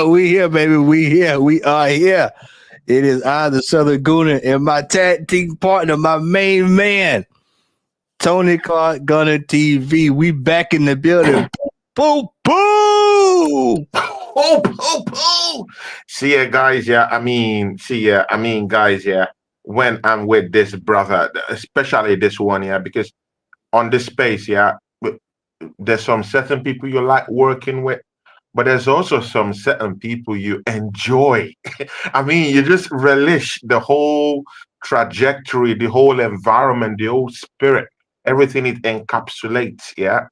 We here, baby. We here. We are here. It is I, the Southern Gunner, and my tag team partner, my main man, Tony Claude Gunner TV. We back in the building. Boom, boom. Oh, oh, oh. See ya, guys. Yeah, guys. Yeah, when I'm with this brother, especially this one, yeah, because on this space, yeah, there's some certain people you like working with, but there's also some certain people you enjoy. You just relish the whole trajectory, the whole environment, the whole spirit, everything it encapsulates. Yeah.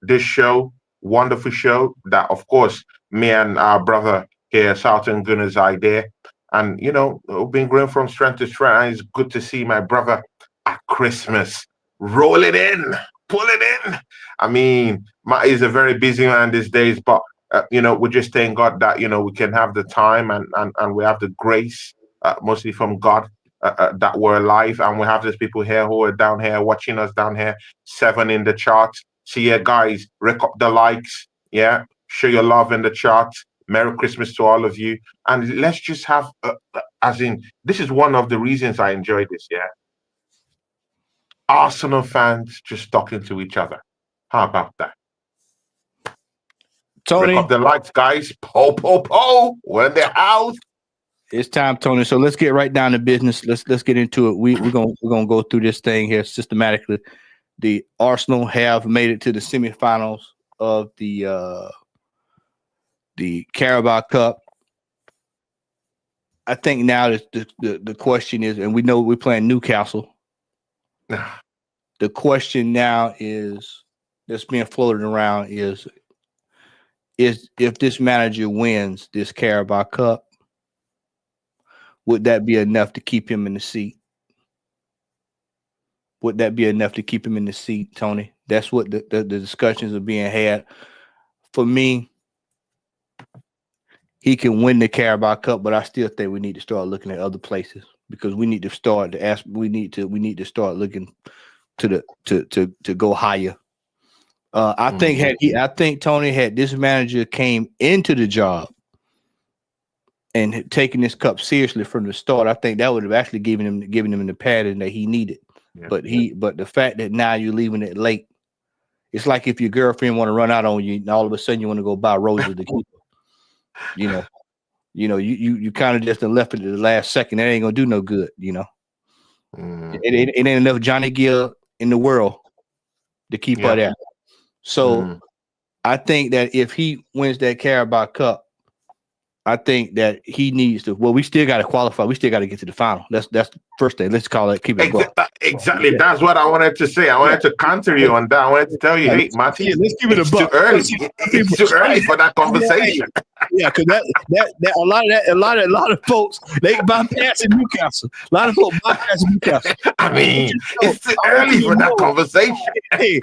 This show, wonderful show that, of course, me and our brother here, Southern Gunners, idea. And, we've been growing from strength to strength. And it's good to see my brother at Christmas. Roll it in, pull it in. He's a very busy man these days, but we just thank God that we can have the time and we have the grace, mostly from God, that we're alive, and we have these people here who are down here watching us down here, 7 in the charts. So yeah, guys, rake up the likes, yeah, show your love in the charts. Merry Christmas to all of you, and let's just have, this is one of the reasons I enjoy this, yeah. Arsenal fans just talking to each other. How about that? Tony, rake up the likes, guys. Po, po, po. We're in the house. It's time, Tony. So let's get right down to business. Let's get into it. We're gonna go through this thing here systematically. The Arsenal have made it to the semifinals of the Carabao Cup. I think now the question is, and we know we're playing Newcastle. The question now is that's being floated around is if this manager wins this Carabao Cup, would that be enough to keep him in the seat? Would that be enough to keep him in the seat, Tony? That's what the discussions are being had. For me, he can win the Carabao Cup, but I still think we need to start looking at other places because we need to start to ask. We need to start looking to go higher. I think Tony, had this manager came into the job and taking this cup seriously from the start, I think that would have actually given him the pattern that he needed. Yeah. But the fact that now you're leaving it late, it's like if your girlfriend want to run out on you, and all of a sudden you want to go buy roses to keep her. You kind of just left it at the last second. That ain't gonna do no good. It ain't enough Johnny Gill in the world to keep her there. So I think that if he wins that Carabao Cup, I think that he needs to. Well, we still got to qualify. We still got to get to the final. That's the first thing. Let's call it. Keep it going. Exactly. That's what I wanted to say. I wanted to counter you on that. I wanted to tell you, hey, Matty, let's give it a buck. Too early. It's too early for that conversation. Yeah, because that a lot of folks they bypassing Newcastle. A lot of folks bypassing Newcastle. It's too early for that conversation. Hey,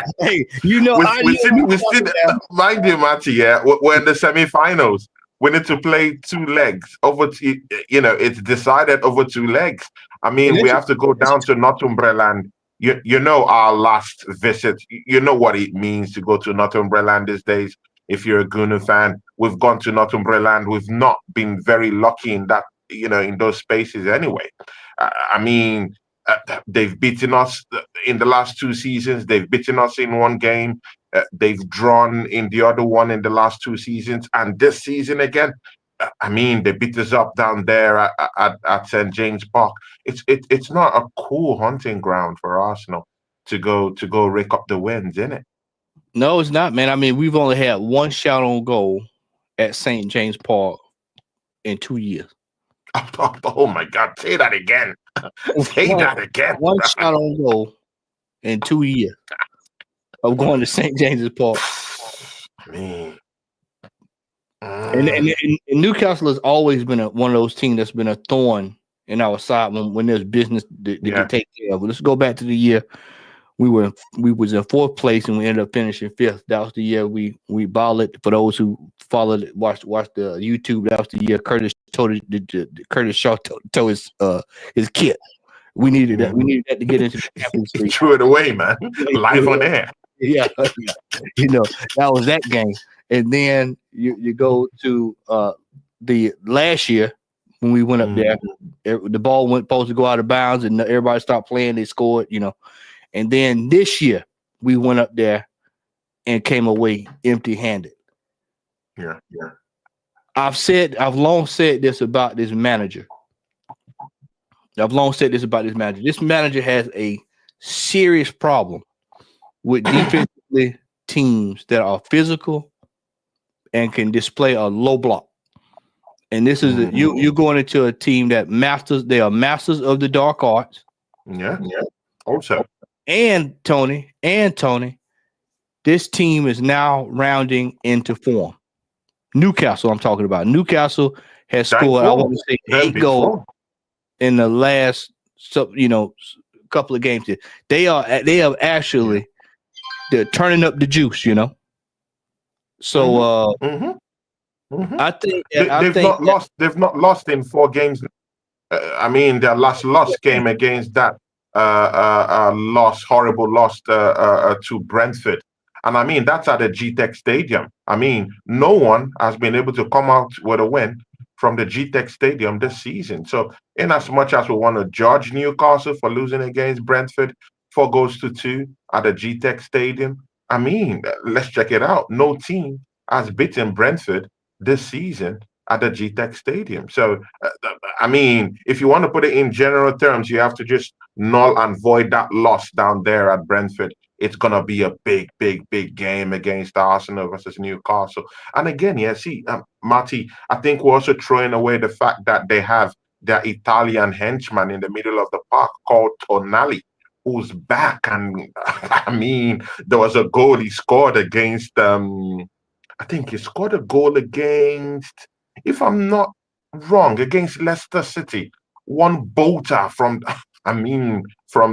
mind you, Matty. Yeah, we're in the semi-finals. We need to play 2 legs over. It's decided over 2 legs. We have to go down to Northumberland. Our last visit. You know what it means to go to Northumberland these days. If you're a Gunner fan, we've gone to Northumberland. We've not been very lucky in that. In those spaces anyway. They've beaten us in the last 2 seasons. They've beaten us in 1 game. They've drawn in the other one in the last 2 seasons, and this season again. They beat us up down there at St. James Park. It's not a cool hunting ground for Arsenal to go rake up the wins, isn't it? No, it's not, man. We've only had 1 shot on goal at St. James Park in 2 years. Oh my God! Say that again. Say that again. 1 shot on goal in 2 years. Of going to St. James's Park. Man. And Newcastle has always been one of those teams that's been a thorn in our side when there's business to take care of. Let's go back to the year we was in 4th place and we ended up finishing 5th. That was the year we balled it. For those who followed it, watched the YouTube, that was the year Curtis Shaw tore his kit. We needed that. We needed that to get into the Champions League. Threw it away, man. Live on air. Yeah. That was that game. And then you go to the last year when we went up there, the ball went supposed to go out of bounds and everybody stopped playing. They scored, And then this year we went up there and came away empty-handed. Yeah. I've long said this about this manager. This manager has a serious problem with defensively teams that are physical and can display a low block. And this is you're going into a team that they are masters of the dark arts. Yeah. Also. And Tony, this team is now rounding into form. Newcastle, I'm talking about. Newcastle has scored, I want to say, 8 goals in the last couple of games. They have actually they're turning up the juice, So I think they've not lost in 4 games. I mean, their last loss came against that horrible loss to Brentford. And I mean, that's at the GTEC Stadium. I mean, no one has been able to come out with a win from the GTEC Stadium this season. So, in as much as we want to judge Newcastle for losing against Brentford 4-2 at the GTEC Stadium, I mean, let's check it out. No team has beaten Brentford this season at the GTEC Stadium. So, I mean, if you want to put it in general terms, you have to just null and void that loss down there at Brentford. It's going to be a big game against Arsenal versus Newcastle. And again, Marty, I think we're also throwing away the fact that they have their Italian henchman in the middle of the park called Tonali, who's back. And I mean, there was a goal he scored against, I think he scored a goal against, if I'm not wrong, against Leicester City. One bolter from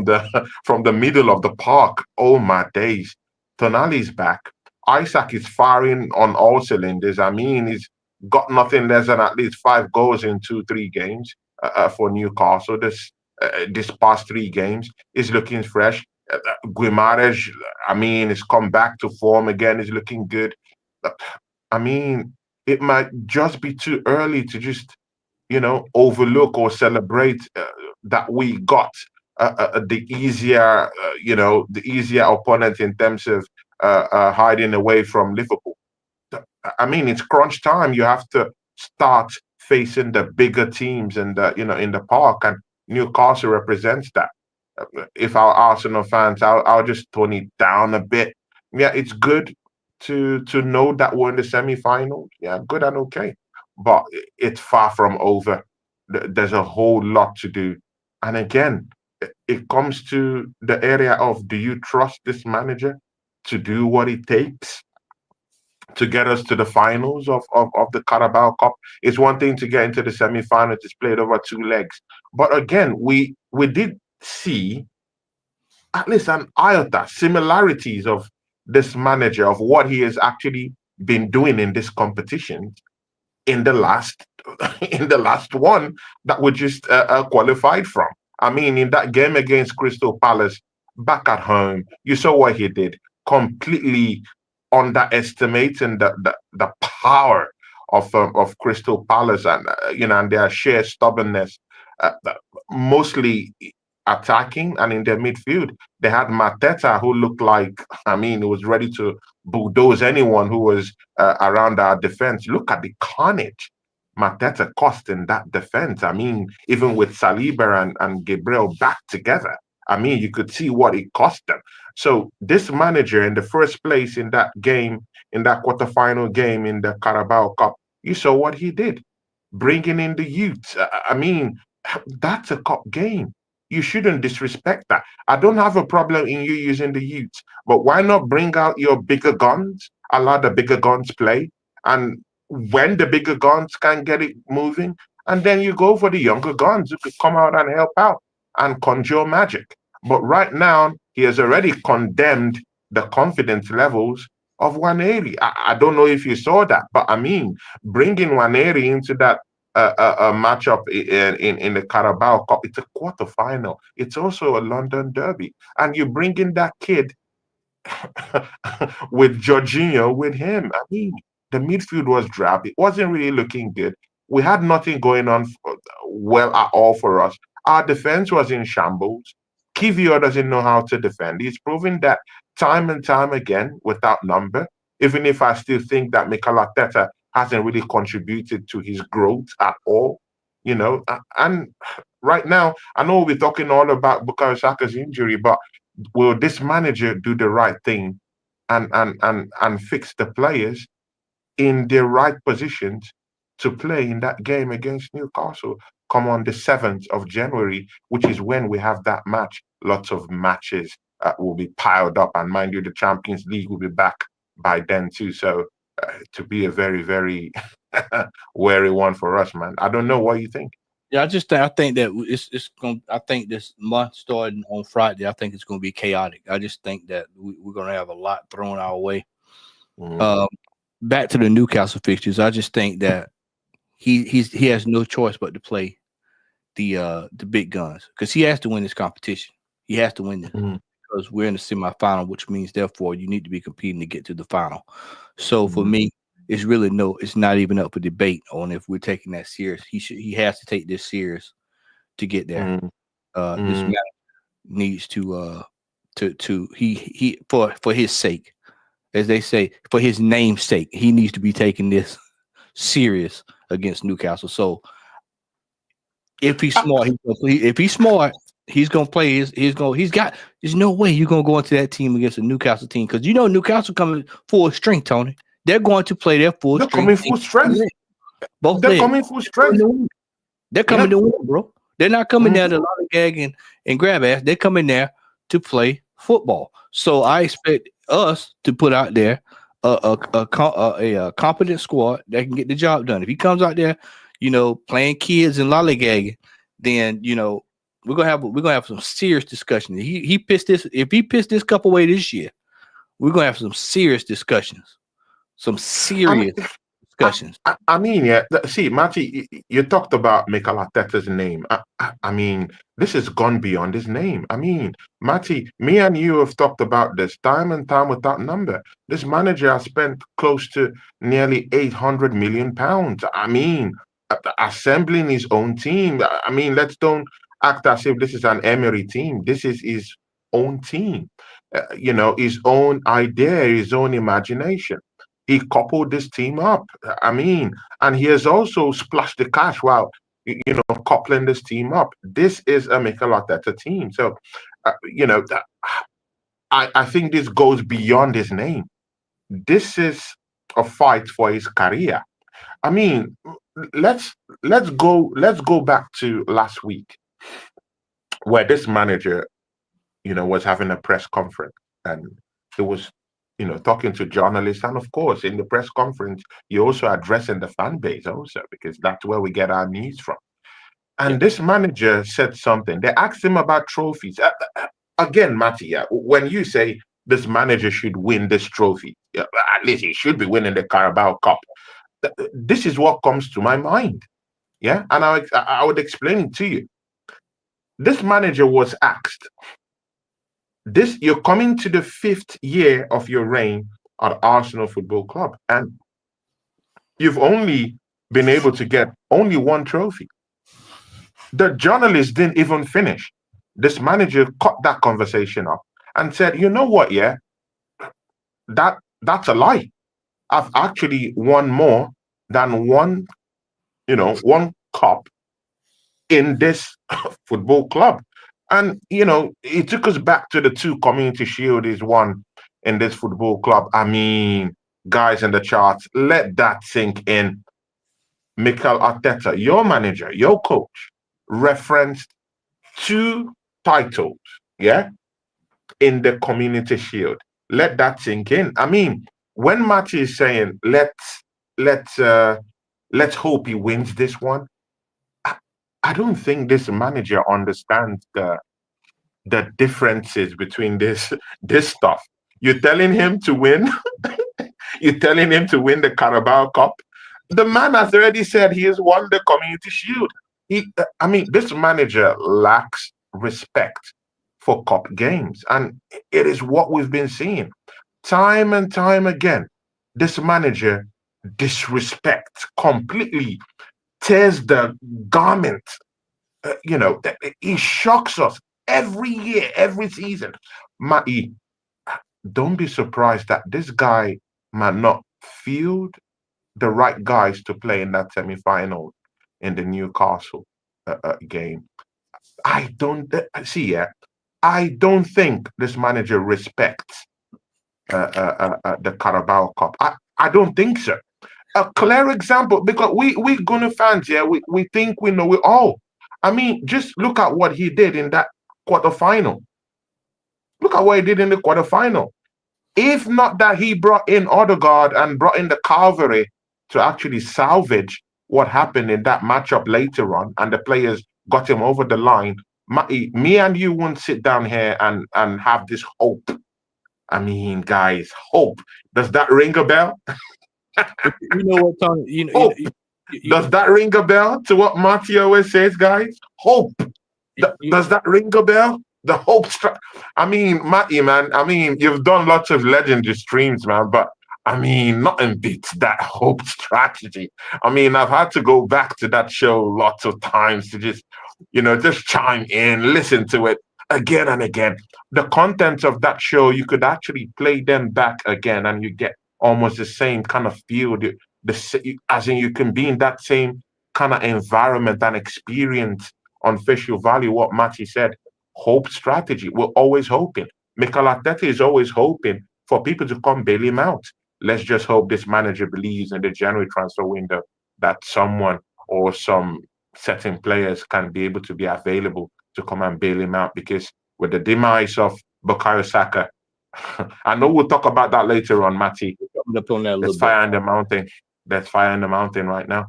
the middle of the park. Oh my days. Tonali's back. Isaac is firing on all cylinders. I mean, he's got nothing less than at least 5 goals in 2-3 games for Newcastle. This past 3 games is looking fresh. Guimaraes, I mean, has come back to form again. Is looking good. I mean, it might just be too early to just overlook or celebrate that we got the easier opponent in terms of hiding away from Liverpool. I mean, it's crunch time. You have to start facing the bigger teams in the park, and Newcastle represents that. If our Arsenal fans, I'll just tone it down a bit. Yeah, it's good to know that we're in the semi-finals. Yeah, good and okay, but it's far from over. There's a whole lot to do, and again, it comes to the area of: do you trust this manager to do what it takes to get us to the finals of the Carabao Cup? It's one thing to get into the semi-finals. It's played over 2 legs, but again, we did see at least an iota similarities of this manager, of what he has actually been doing in this competition in the last one that we just qualified from. I mean, in that game against Crystal Palace back at home, you saw what he did. Completely underestimating the power of Crystal Palace and and their sheer stubbornness, mostly attacking, and in their midfield they had Mateta, who looked like, I mean, he was ready to bulldoze anyone who was around our defense. Look at the carnage Mateta cost in that defense. I mean, even with Saliba and Gabriel back together, I mean, you could see what it cost them. So this manager, in the first place in that game, in that quarterfinal game in the Carabao Cup, you saw what he did, bringing in the youth. I mean, that's a cup game. You shouldn't disrespect that. I don't have a problem in you using the youth, but why not bring out your bigger guns, allow the bigger guns play, and when the bigger guns can get it moving, and then you go for the younger guns who could come out and help out and conjure magic. But right now, he has already condemned the confidence levels of Waneri. I don't know if you saw that, but I mean, bringing Waneri into that a matchup in the Carabao Cup. It's a quarterfinal. It's also a London derby, and you bring in that kid with Jorginho, with him. I mean, the midfield was drab. It wasn't really looking good. We had nothing going on well at all for us. Our defense was in shambles. Kivio doesn't know how to defend. He's proven that time and time again without number. Even if I still think that Mikel Arteta hasn't really contributed to his growth at all, and right now, I know we're talking all about Bukayo Saka's injury, but will this manager do the right thing and fix the players in the right positions to play in that game against Newcastle come on the 7th of January, which is when we have that match. Lots of matches will be piled up, and mind you, the Champions League will be back by then too. So to be a very, very wary one for us, man. I don't know what you think. Yeah, I think that it's going. I think this month starting on Friday, I think it's going to be chaotic. I just think that we're going to have a lot thrown our way. Mhm. Back to the Newcastle fixtures, I just think that he has no choice but to play the big guns because he has to win this competition. He has to win this Mhm. because we're in the semifinal, which means therefore you need to be competing to get to the final. So for Mhm. me, it's not even up for debate on if we're taking that serious. He has to take this serious to get there. Mhm. This Mhm. man needs to he for his sake, as they say, for his name's sake, he needs to be taking this serious against Newcastle. So if he's smart, if he's smart, he's gonna play there's no way you're gonna go into that team against a Newcastle team because Newcastle coming full strength, Tony. They're going to play their full They're strength coming team. full strength. Both They're legs. coming full strength. They're Yeah. coming to win, bro. They're not coming there Mhm. to lollygag and grab ass. They're coming there to play football. So I expect us to put out there a competent squad that can get the job done. If he comes out there, playing kids and lollygagging, then we're gonna have some serious discussion. He pissed this if he pissed this cup away this year, we're gonna have some serious discussions. Some I mean, serious I, discussions. I mean, yeah. See, Matty, you talked about Mikel Arteta's name. I mean, this has gone beyond his name. I mean, Matty, me and you have talked about this time and time without number. This manager has spent close to nearly £800 million. I mean, assembling his own team. I mean, let's don't act as if this is an Emery team. This is his own team. His own idea, his own imagination. He coupled this team up. I mean, and he has also splashed the cash while coupling this team up. This is a Mikel Arteta team. So, I think this goes beyond his name. This is a fight for his career. I mean, let's go back to last week where this manager was having a press conference and he was, talking to journalists. And of course, in the press conference, you're also addressing the fan base also, because that's where we get our news from. Yeah. And this manager said something. They asked him about trophies. Again, Matty, yeah, when you say this manager should win this trophy, yeah, at least he should be winning the Carabao Cup. This is what comes to my mind. Yeah. And I would explain it to you. This manager was asked, you're coming to the 5th year of your reign at Arsenal Football Club, and you've only been able to get only one trophy. The journalist didn't even finish. This manager cut that conversation up and said, "You know what? Yeah, that's a lie. I've actually won more than one cup in this football club." And it took us back to the two Community Shield is won in this football club. I mean, guys in the charts, let that sink in. Mikel Arteta, your manager, your coach, referenced two titles, yeah, in the Community Shield. Let that sink in. I mean, when Matty is saying let's uh let's hope he wins this one, I, I don't think this manager understands the differences between this stuff. You're telling him to win. You're telling him to win the Carabao Cup. The man has already said he has won the Community Shield. I mean, this manager lacks respect for cup games. And it is what we've been seeing time and time again. This manager disrespects completely, tears the garment. He shocks us every year, every season. Matty, don't be surprised that this guy might not field the right guys to play in that semi-final in the Newcastle game. I don't see. Yeah, I don't think this manager respects the Carabao Cup. I don't think so. A clear example, because we Gunner fans, yeah, we think we know it all. I mean, just look at what he did in that quarterfinal. Look at what he did in the quarterfinal. If not that he brought in Odegaard and brought in the cavalry to actually salvage what happened in that matchup later on, and the players got him over the line, me and you won't sit down here and have this hope. I mean, guys, hope. Does that ring a bell? You know what, Tony? Hope. Does that ring a bell to what Marty always says, guys? Hope. Does that ring a bell? The hope. I mean, Matty, man. I mean, you've done lots of legendary streams, man, but I mean, nothing beats that hope strategy. I mean, I've had to go back to that show lots of times to just chime in, listen to it again and again. The content of that show, you could actually play them back again, and you get almost the same kind of feel. As in, you can be in that same kind of environment and experience on facial value. What Matty said, hope strategy. We're always hoping. Mikel Arteta is always hoping for people to come bail him out. Let's just hope this manager believes in the January transfer window that someone or some certain players can be able to be available to come and bail him out, because with the demise of Bukayo Saka, I know we'll talk about that later on, Matty. There's fire in the mountain. There's fire in the mountain right now.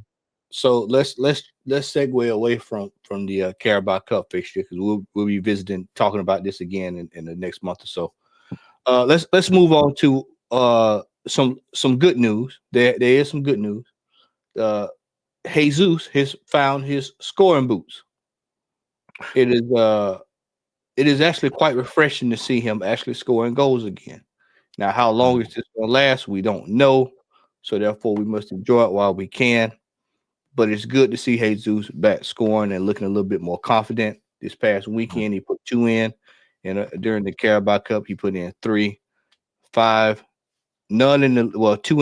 So let's segue away from the Carabao Cup fixture, because we'll be talking about this again in the next month or so. Let's move on to some good news. There is some good news. Jesus has found his scoring boots. It is actually quite refreshing to see him actually scoring goals again. Now, how long is this going to last? We don't know. So therefore, we must enjoy it while we can. But it's good to see Jesus back scoring and looking a little bit more confident. This past weekend, he put 2 in, and during the Carabao Cup, he put in 3, 5, 2 in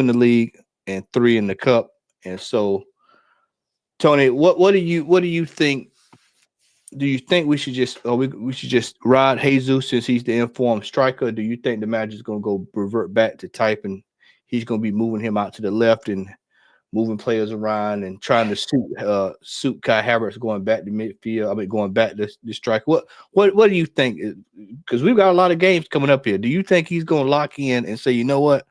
the league and 3 in the cup. And so, Tony, what do you think? Do you think we should just ride Jesus since he's the informed striker? Do you think the manager's going to go revert back to type, and he's going to be moving him out to the left and moving players around and trying to suit Kai Havertz going back to midfield? I mean, going back to the strike. What do you think? Because we've got a lot of games coming up here. Do you think he's going to lock in and say, you know what,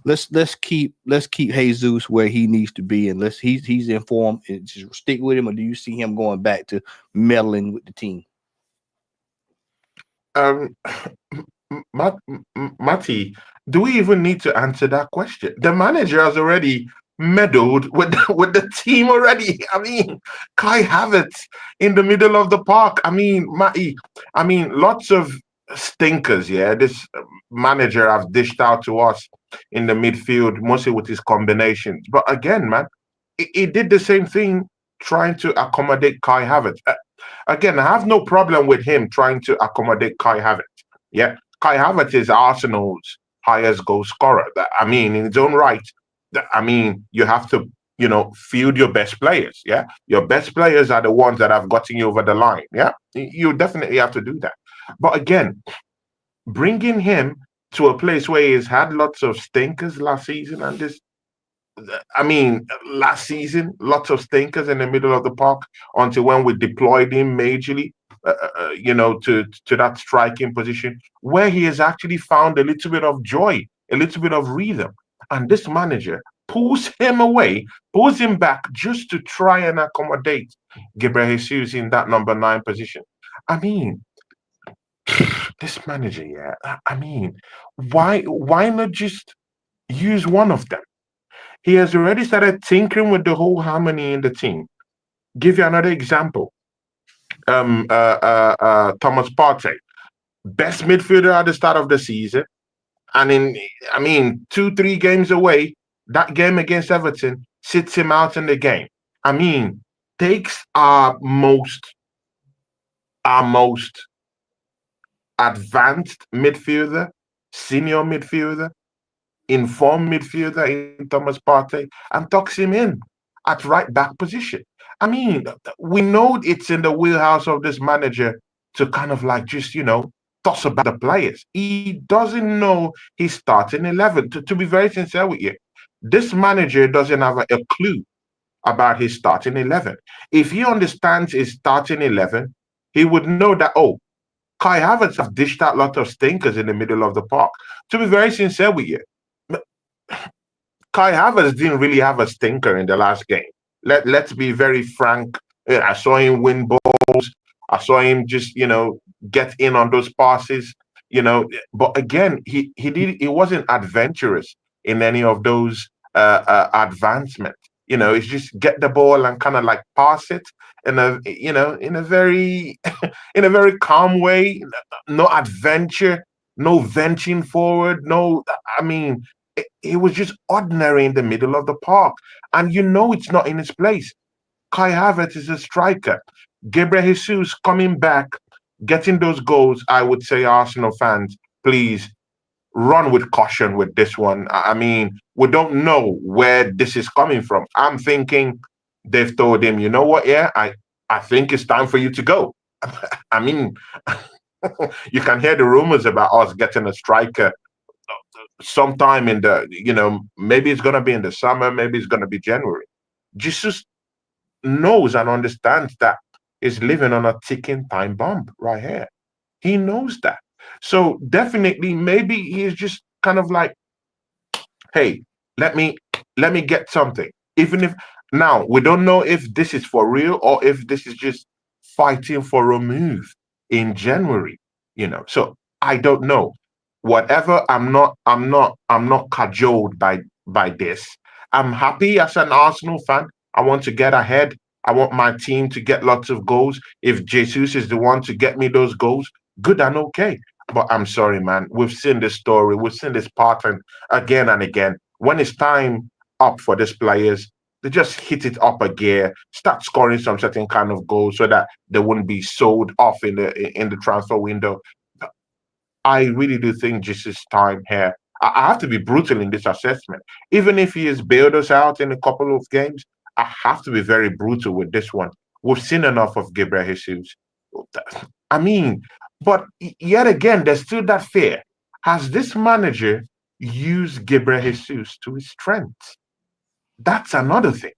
let's keep Jesus where he needs to be, and he's informed and just stick with him? Or do you see him going back to meddling with the team? Matty, do we even need to answer that question? The manager has already meddled with the team already. I mean, Kai Havertz in the middle of the park. I mean, Matty, lots of stinkers. Yeah, this manager have dished out to us in the midfield, mostly with his combinations. But again, man, he did the same thing trying to accommodate Kai Havertz. Again, I have no problem with him trying to accommodate Kai Havertz. Yeah, Kai Havertz is Arsenal's highest goal scorer. I mean, in his own right. I mean, you have to, field your best players. Yeah, your best players are the ones that have gotten you over the line. Yeah, you definitely have to do that. But again, bringing him to a place where he's had lots of stinkers last season, and last season, lots of stinkers in the middle of the park until when we deployed him majorly, to that striking position where he has actually found a little bit of joy, a little bit of rhythm. And this manager pulls him away, pulls him back just to try and accommodate Gabriel Jesus in that number 9 position. I mean, this manager, yeah. I mean, why not just use one of them? He has already started tinkering with the whole harmony in the team. Give you another example. Thomas Partey. best midfielder at the start of the season. And I mean, 2-3 games away, that game against Everton sits him out in the game. I mean, takes our most advanced midfielder, senior midfielder, informed midfielder in Thomas Partey and tucks him in at right back position. I mean, we know it's in the wheelhouse of this manager to kind of like just, toss about the players. He doesn't know his starting 11. To be very sincere with you, this manager doesn't have a clue about his starting 11. If he understands his starting 11, he would know that, oh, Kai Havertz have dished out a lot of stinkers in the middle of the park. To be very sincere with you, Kai Havertz didn't really have a stinker in the last game. Let's be very frank. I saw him win balls. I saw him just, get in on those passes, But again, he wasn't adventurous in any of those advancements. It's just get the ball and kind of like pass it in a very in a very calm way. No adventure, no venturing forward. No, I mean, it was just ordinary in the middle of the park, and it's not in his place. Kai Havertz is a striker. Gabriel Jesus coming back, getting those goals. I would say, Arsenal fans, please run with caution with this one. I mean, we don't know where this is coming from. I'm thinking they've told him, you know what? Yeah, I think it's time for you to go. I mean, you can hear the rumors about us getting a striker sometime in maybe it's going to be in the summer, maybe it's going to be January. Jesus knows and understands that he's living on a ticking time bomb right here. He knows that. So definitely, maybe he's just kind of like, hey, let me get something. Even if now we don't know if this is for real or if this is just fighting for a move in January. So I don't know. Whatever, I'm not cajoled by this. I'm happy as an Arsenal fan. I want to get ahead. I want my team to get lots of goals. If Jesus is the one to get me those goals, good and okay. But I'm sorry, man. We've seen this story. We've seen this pattern again and again. When it's time up for these players, they just hit it up a gear, start scoring some certain kind of goals so that they wouldn't be sold off in the transfer window. I really do think Jesus' time here. I have to be brutal in this assessment. Even if he has bailed us out in a couple of games, I have to be very brutal with this one. We've seen enough of Gabriel Jesus. I mean, but yet again, there's still that fear. Has this manager used Gabriel Jesus to his strengths? That's another thing.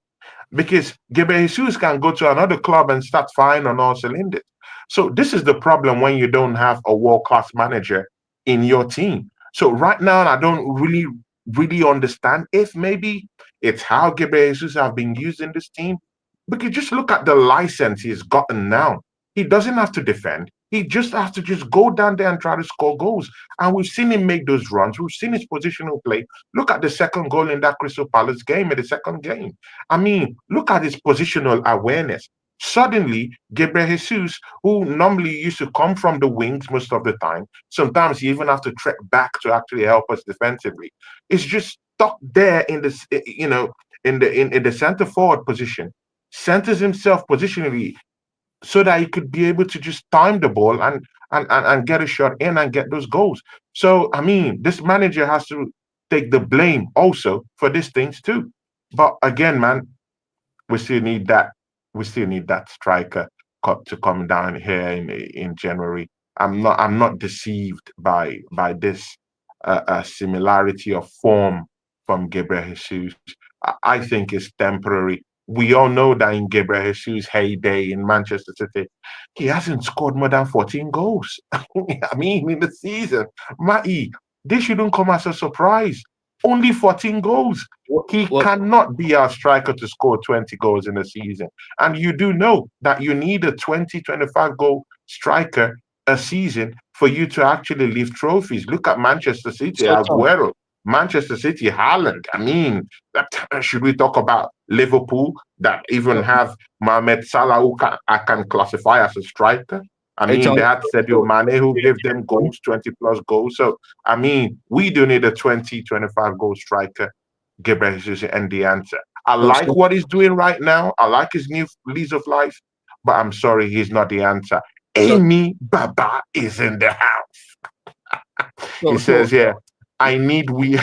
Because Gabriel Jesus can go to another club and start firing on all cylinders. So this is the problem when you don't have a world-class manager in your team. So right now, I don't really understand if maybe it's how Gabriel Jesus have been used in this team. But you just look at the license he's gotten now. He doesn't have to defend. He just has to just go down there and try to score goals. And we've seen him make those runs. We've seen his positional play. Look at the second goal in that Crystal Palace game, in the second game. I mean, look at his positional awareness. Suddenly, Gabriel Jesus, who normally used to come from the wings most of the time, sometimes he even have to trek back to actually help us defensively, is just stuck there in this, in the center forward position, centers himself positionally so that he could be able to just time the ball and get a shot in and get those goals. So I mean, this manager has to take the blame also for these things too. But again, man, we still need that. We still need that striker to come down here in January. I'm not deceived by this similarity of form from Gabriel Jesus. I think it's temporary. We all know that in Gabriel Jesus' heyday in Manchester City, he hasn't scored more than 14 goals. I mean, in the season, Matty, this shouldn't come as a surprise. Only 14 goals. He cannot be our striker to score 20 goals in a season. And you do know that you need a 20, 25 goal striker a season for you to actually lift trophies. Look at Manchester City, Aguero. Manchester City, Haaland. I mean, should we talk about Liverpool that even have Mohamed Salah, who I can classify as a striker? I Hey, mean, Tony. they had Sadio Mane who gave them goals, 20 plus goals. So, I mean, we do need a 20, 25 goal striker, Gabriel Jesus, and the answer. I like what he's doing right now. I like his new lease of life, but I'm sorry, he's not the answer. So, Amy Baba is in the house. He so, so, says, "Yeah, I need we,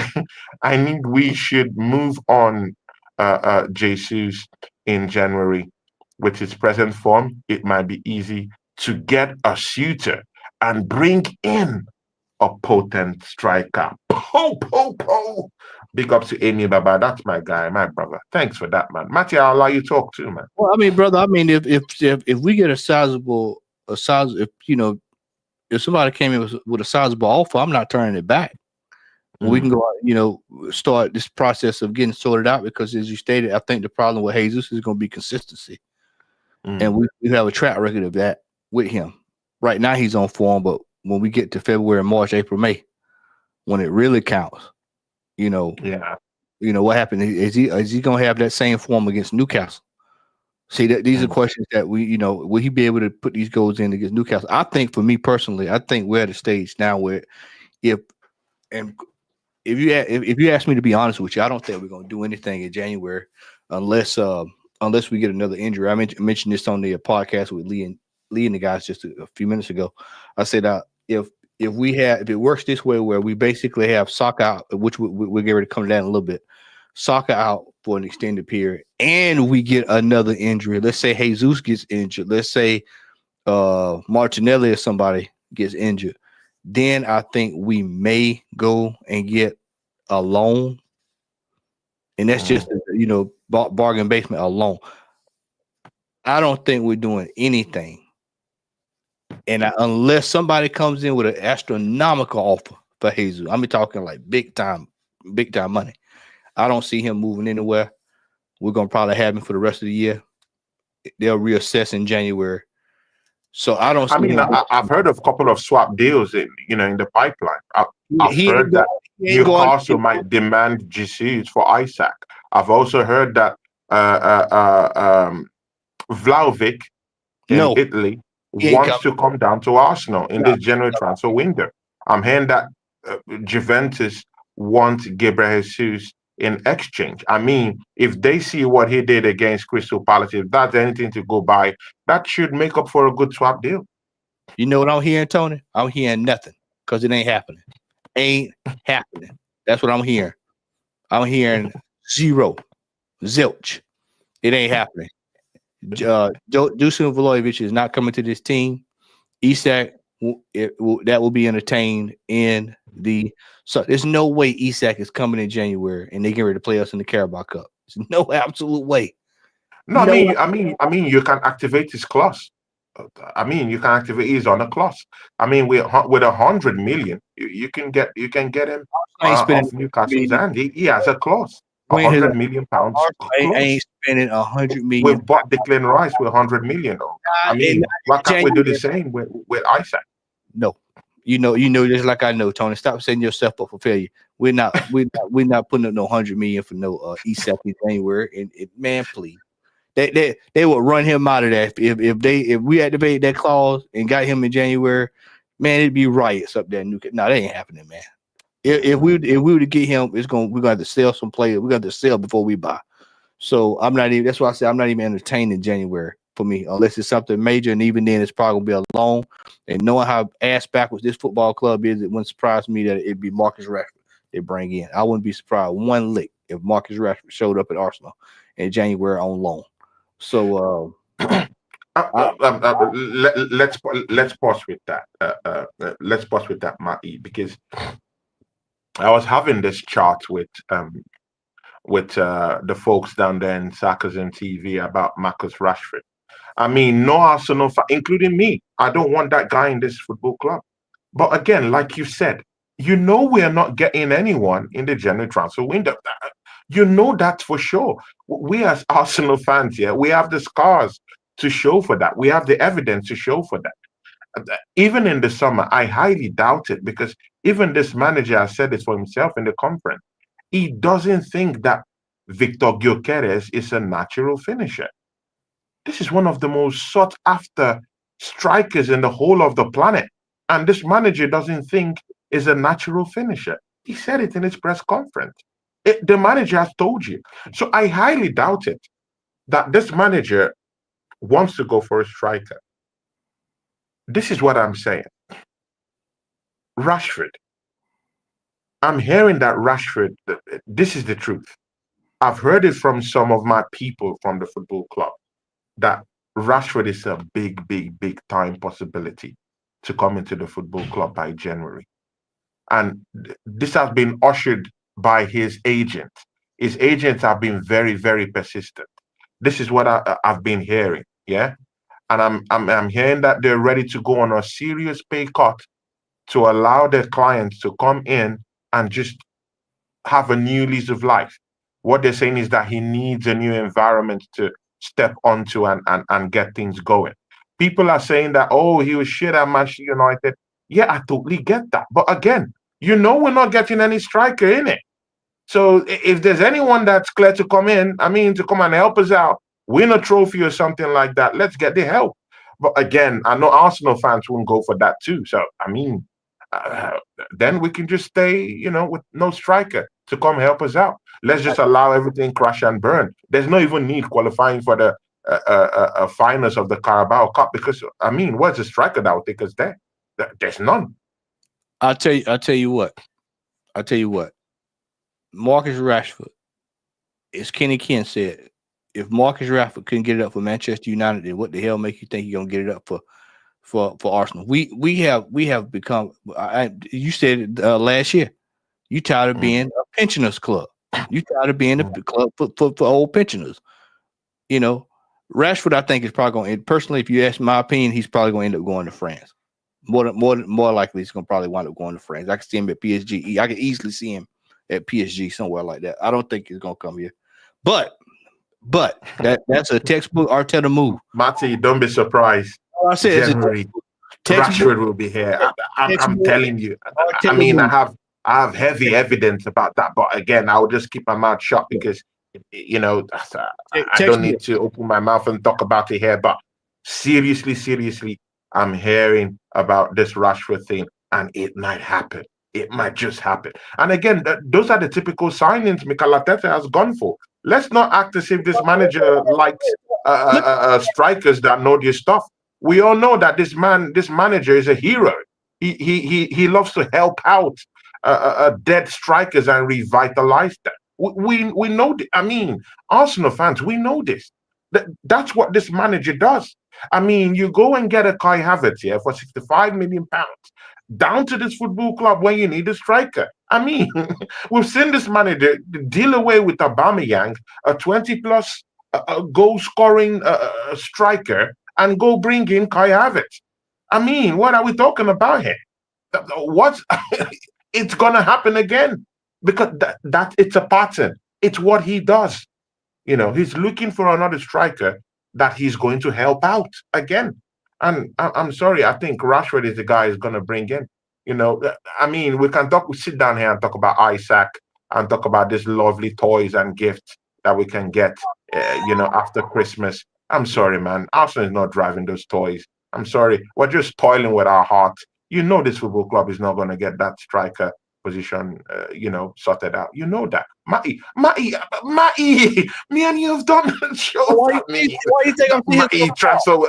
I need we should move on, Jesus in January. With his present form, it might be easy to get a shooter and bring in a potent striker." Po po po. Big ups to Amy Baba. That's my guy, my brother. Thanks for that, man. Matty, I'll allow you to talk too, man. well, I mean, brother, I mean, if we get if if somebody came in with a sizable offer, I'm not turning it back. We can go, start this process of getting sorted out because, as you stated, I think the problem with Jesus is going to be consistency, and we have a track record of that with him. Right now, he's on form, but when we get to February, March, April, May, when it really counts, Yeah. What happened? Is he going to have that same form against Newcastle? See, that these are questions that will he be able to put these goals in against Newcastle? I think, for me personally, I think we're at a stage now where if you ask me to be honest with you, I don't think we're going to do anything in January unless we get another injury. I mentioned this on the podcast with Lee and the guys just a few minutes ago. I said if it works this way where we basically have Saka out, which we'll get ready to come down a little bit, Saka out for an extended period, and we get another injury. Let's say Jesus gets injured. Let's say Martinelli or somebody gets injured. Then I think we may go and get a loan, and that's just bargain basement alone. I don't think we're doing anything, and unless somebody comes in with an astronomical offer for Jesus, I'm talking like big time money. I don't see him moving anywhere. We're gonna probably have him for the rest of the year. They'll reassess in January. So I don't. I mean, I've heard of a couple of swap deals in the pipeline. I've heard that Newcastle might demand Jesus for Isaac. I've also heard that Vlahovic in Italy wants to come down to Arsenal in this January transfer window. I'm hearing that Juventus want Gabriel Jesus in exchange. I mean, if they see what he did against Crystal Palace, if that's anything to go by, that should make up for a good swap deal. You know what I'm hearing, Tony? I'm hearing nothing because it ain't happening. Ain't happening. That's what I'm hearing. I'm hearing zero, zilch. It ain't happening. Dusan Vlahovic is not coming to this team. Isak, that will be entertained in the. So there's no way Isak is coming in January and they get ready to play us in the Carabao Cup. There's no absolute way. No, I mean, you can activate his clause. I mean, you can activate his on a clause. I mean, with 100 million, you can get him off Newcastle's hand. He has a clause, £100 million clause. I ain't spending 100 million. We've bought Declan Rice with 100 million. I mean, why can't we do the same with Isaac? No, just like I know, Tony. Stop setting yourself up for failure. We're not putting up no 100 million for no Isak in January. And man, please. They would run him out of that if we activated that clause and got him in January, man, it'd be riots up there in Newcastle. No, that ain't happening, man. If we were to get him, we're gonna have to sell some players. We got to sell before we buy. So I'm not even. That's why I say I'm not even entertaining January for me, unless it's something major, and even then it's probably gonna be a loan. And knowing how ass backwards this football club is, it wouldn't surprise me that it'd be Marcus Rashford they bring in. I wouldn't be surprised one lick if Marcus Rashford showed up at Arsenal in January on loan. So let's pause with that. Let's pause with that, Matty, because I was having this chat with the folks down there in Sarcasm TV about Marcus Rashford. I mean, no Arsenal, including me. I don't want that guy in this football club. But again, like you said, we are not getting anyone in the January transfer window. You know that for sure. We as Arsenal fans here, we have the scars to show for that. We have the evidence to show for that. Even in the summer, I highly doubt it because even this manager has said it for himself in the conference. He doesn't think that Victor Gyökeres is a natural finisher. This is one of the most sought after strikers in the whole of the planet. And this manager doesn't think is a natural finisher. He said it in his press conference. The manager has told you. So I highly doubt it that this manager wants to go for a striker. This is what I'm saying. Rashford. I'm hearing that Rashford, this is the truth. I've heard it from some of my people from the football club that Rashford is a big, big, big time possibility to come into the football club by January. And this has been ushered by his agent. His agents have been very, very persistent. This is what I've been hearing. Yeah. And I'm hearing that they're ready to go on a serious pay cut to allow their clients to come in and just have a new lease of life. What they're saying is that he needs a new environment to step onto and get things going. People are saying that, oh, he was shit at Manchester United. Yeah, I totally get that. But again, we're not getting any striker in it. So if there's anyone that's clear to come in, to come and help us out, win a trophy or something like that, let's get the help. But again, I know Arsenal fans won't go for that too. So, then we can just stay, with no striker to come help us out. Let's just allow everything crash and burn. There's no even need qualifying for the finals of the Carabao Cup because, what's the striker that will take us there? There's none. I'll tell you what. Marcus Rashford, as Kenny Ken said, if Marcus Rashford couldn't get it up for Manchester United, then what the hell make you think you're gonna get it up for Arsenal? We have become. You said it last year. You tired of being a pensioners club. You tired of being a club for old pensioners. Rashford, I think, is probably going. Personally, if you ask my opinion, he's probably going to end up going to France. More likely, he's going to probably wind up going to France. I can see him at PSG. I can easily see him at PSG somewhere like that. I don't think he's going to come here, but that's a textbook Arteta move. Matty, don't be surprised. I said January, Rashford will be here. I'm telling you. I have heavy evidence about that, but again, I will just keep my mouth shut because I don't need to open my mouth and talk about it here. But seriously, I'm hearing about this Rashford thing, and it might happen. It might just happen. And again, those are the typical signings Mikel Arteta has gone for. Let's not act as if this manager likes strikers that know their stuff. We all know that this manager is a hero. He loves to help out dead strikers and revitalize them. We know. Arsenal fans, we know this. That's what this manager does. You go and get a Kai Havertz here for £65 million down to this football club when you need a striker. We've seen this manager deal away with Aubameyang, a 20-plus goal-scoring striker, and go bring in Kai Havertz. What are we talking about here? It's gonna happen again because that it's a pattern. It's what he does. He's looking for another striker that he's going to help out again. And I'm sorry, I think Rashford is the guy who's going to bring in. We sit down here and talk about Isaac and talk about these lovely toys and gifts that we can get, after Christmas. I'm sorry, man. Arsenal is not driving those toys. I'm sorry. We're just toiling with our heart. This football club is not going to get that striker position, sorted out. You know that. Matty, me and you have done the show. Why you think I'm saying transfer?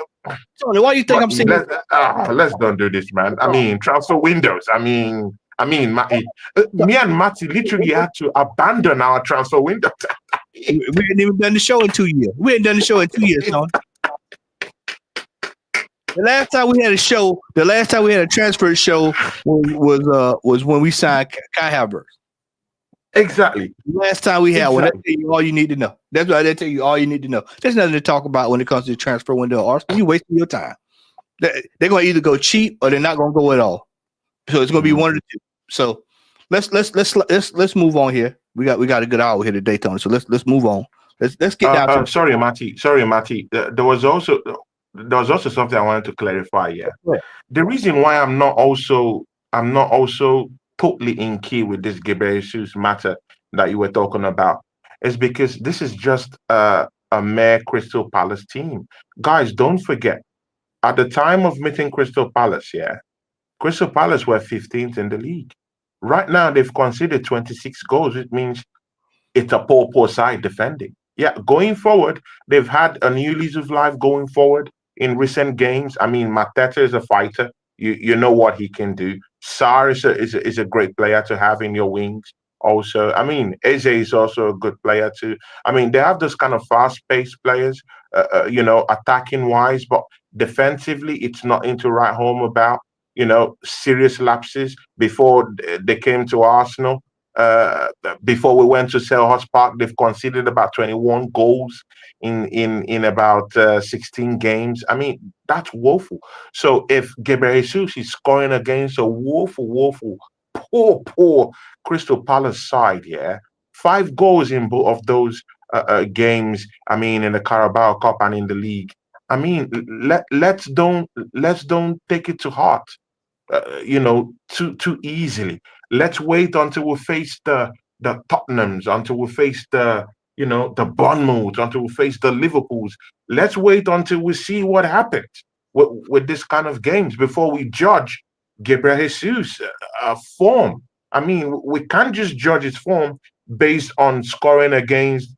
Tony, why you think I'm saying? Let's don't do this, man. Transfer windows. Matty, me and Matty literally had to abandon our transfer window. We hadn't even done the show in 2 years. We hadn't done the show in 2 years, Tony. The last time we had a transfer show was when we signed Kai Havertz. Exactly. Last time we had one. That's tell you all you need to know. That's why they tell you all you need to know. There's nothing to talk about when it comes to the transfer window of Arsenal. You're wasting your time. They're going to either go cheap or they're not going to go at all. So it's going to be one of the two. So let's move on here. We got a good hour here today, Tony. So let's move on. Let's get down. Sorry, Matty. There was also something I wanted to clarify. Yeah, the reason why I'm not also totally in key with this Gabriel Jesus matter that you were talking about is because this is just a mere Crystal Palace team. Guys, don't forget, at the time of meeting Crystal Palace, yeah, Crystal Palace were 15th in the league. Right now, they've conceded 26 goals, which means it's a poor side defending. Yeah, going forward, they've had a new lease of life going forward in recent games. I mean, Mateta is a fighter. You know what he can do. Sarr is a great player to have in your wings. Also, I mean, Eze is also a good player too. I mean, they have those kind of fast-paced players, attacking wise, but defensively, it's nothing to write home about. Serious lapses before they came to Arsenal. Uh, Before we went to Selhurst Park, they've conceded about 21 goals in about 16 games. I mean, that's woeful. So if Gabriel Jesus is scoring against a woeful, poor Crystal Palace side, yeah, 5 goals in both of those games. I mean, in the Carabao Cup and in the league. I mean, let's don't take it to heart, too easily. Let's wait until we face the Tottenhams, until we face the Bournemouth, until we face the Liverpools. Let's wait until we see what happens with this kind of games before we judge Gabriel Jesus' form. I mean, we can't just judge his form based on scoring against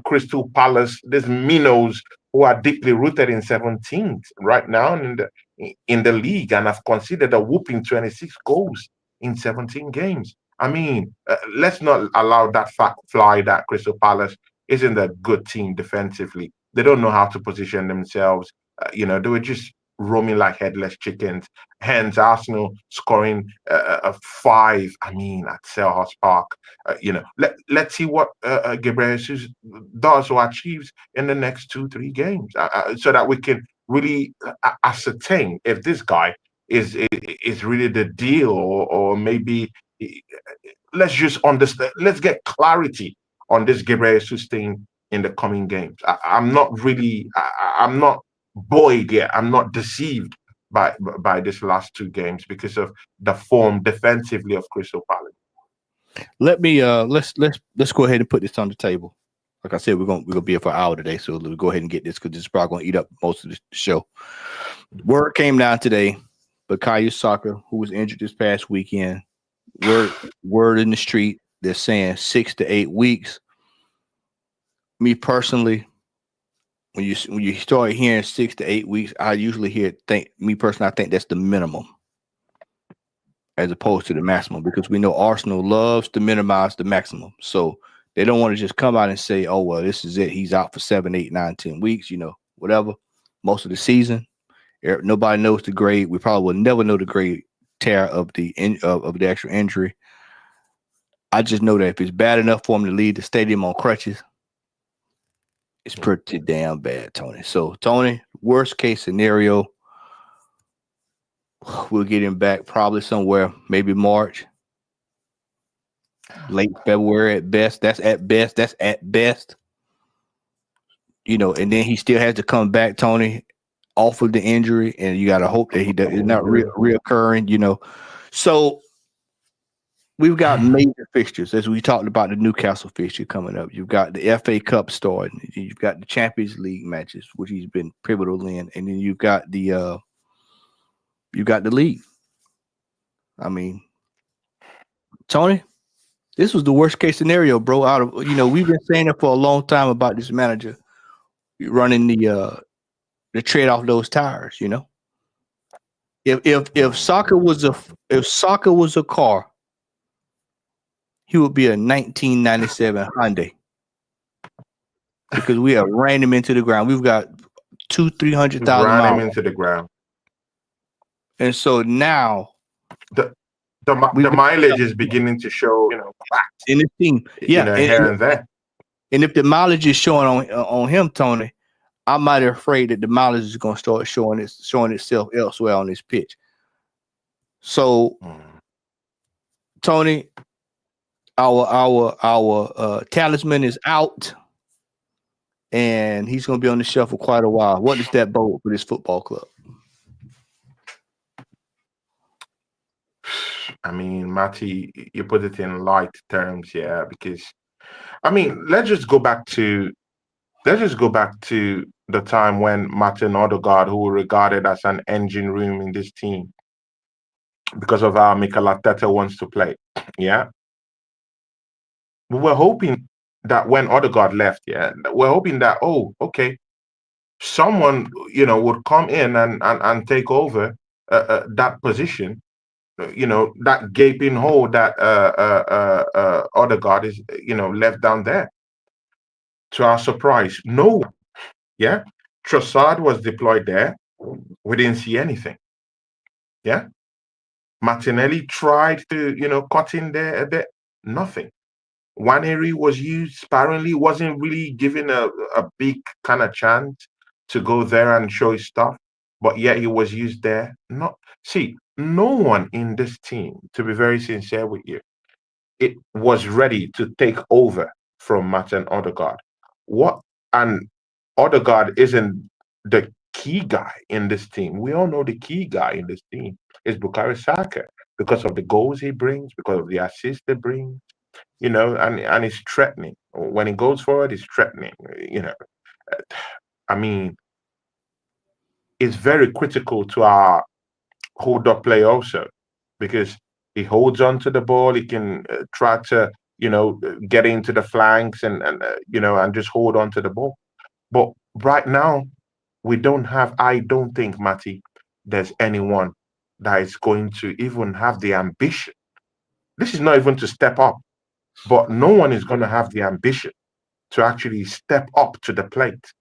Crystal Palace, these minnows who are deeply rooted in 17th right now in the league and have conceded a whooping 26 goals in 17 games. I mean, let's not allow that fact fly that Crystal Palace isn't a good team defensively. They don't know how to position themselves. They were just roaming like headless chickens. Hence, Arsenal scoring a five. I mean, at Selhurst Park. Let's see what Gabriel Jesus does or achieves in the next 2-3 games, so that we can really ascertain if this guy is really the deal, or maybe let's just understand. Let's get clarity on this Gabriel Jesus thing in the coming games. I'm not really. I'm not buoyed yet. I'm not deceived by this last 2 games because of the form defensively of Crystal Palace. Let me let's go ahead and put this on the table. Like I said, we're gonna be here for an hour today, so we'll go ahead and get this because this is probably gonna eat up most of the show. Word came down today, Bukayo Saka, who was injured this past weekend. Word in the street, they're saying 6 to 8 weeks. Me personally, when you start hearing 6 to 8 weeks, I usually I think that's the minimum, as opposed to the maximum, because we know Arsenal loves to minimize the maximum. So they don't want to just come out and say, oh, well, this is it. He's out for 7, 8, 9, 10 weeks, whatever. Most of the season. Nobody knows the grade. We probably will never know the grade tear of the actual injury. I just know that if it's bad enough for him to leave the stadium on crutches, it's pretty damn bad, Tony. So, Tony, worst case scenario, we'll get him back probably somewhere, maybe March, late February at best. That's at best. And then he still has to come back, Tony, off of the injury, and you got to hope that he does, it's not reoccurring. So we've got major fixtures, as we talked about the Newcastle fixture coming up. You've got the FA Cup starting. You've got the Champions League matches, which he's been pivotal in, and then you've got the league. I mean, Tony, this was the worst case scenario, bro. Out of we've been saying it for a long time about this manager running the tread off those tires. If Saka was a car, he would be a 1997 Hyundai, because we have ran him into the ground. We've got 200,000-300,000 miles. Ran him into the ground. And so now the mileage is beginning to show, cracks in the team. Yeah, here and there. And if the mileage is showing on him, Tony, I might be afraid that the mileage is going to start showing itself elsewhere on this pitch. So, Tony, our talisman is out, and he's going to be on the shelf for quite a while. What does that bode for this football club? I mean, Matty, you put it in light terms, yeah, because, I mean, let's just go back to let's just go back to the time when Martin Odegaard, who were regarded as an engine room in this team because of how Mikel Arteta wants to play. Yeah. We were hoping that when Odegaard left, yeah, we're hoping that, oh, okay, someone, would come in and take over that position, that gaping hole that Odegaard is, left down there. To our surprise, no one. Yeah. Trossard was deployed there. We didn't see anything. Yeah. Martinelli tried to, cut in there a bit. Nothing. Waneri was used sparingly, wasn't really given a big kind of chance to go there and show his stuff, but yet he was used there. No one in this team, to be very sincere with you, it was ready to take over from Martin Odegaard. What and Odegaard isn't the key guy in this team. We all know the key guy in this team is Bukayo Saka because of the goals he brings, because of the assists he brings, and it's threatening. When he goes forward, it's threatening. I mean, it's very critical to our hold up play also because he holds on to the ball. He can try to, get into the flanks and just hold on to the ball. But right now, we don't have. I don't think, Matty, there's anyone that is going to even have the ambition. This is not even to step up, but no one is going to have the ambition to actually step up to the plate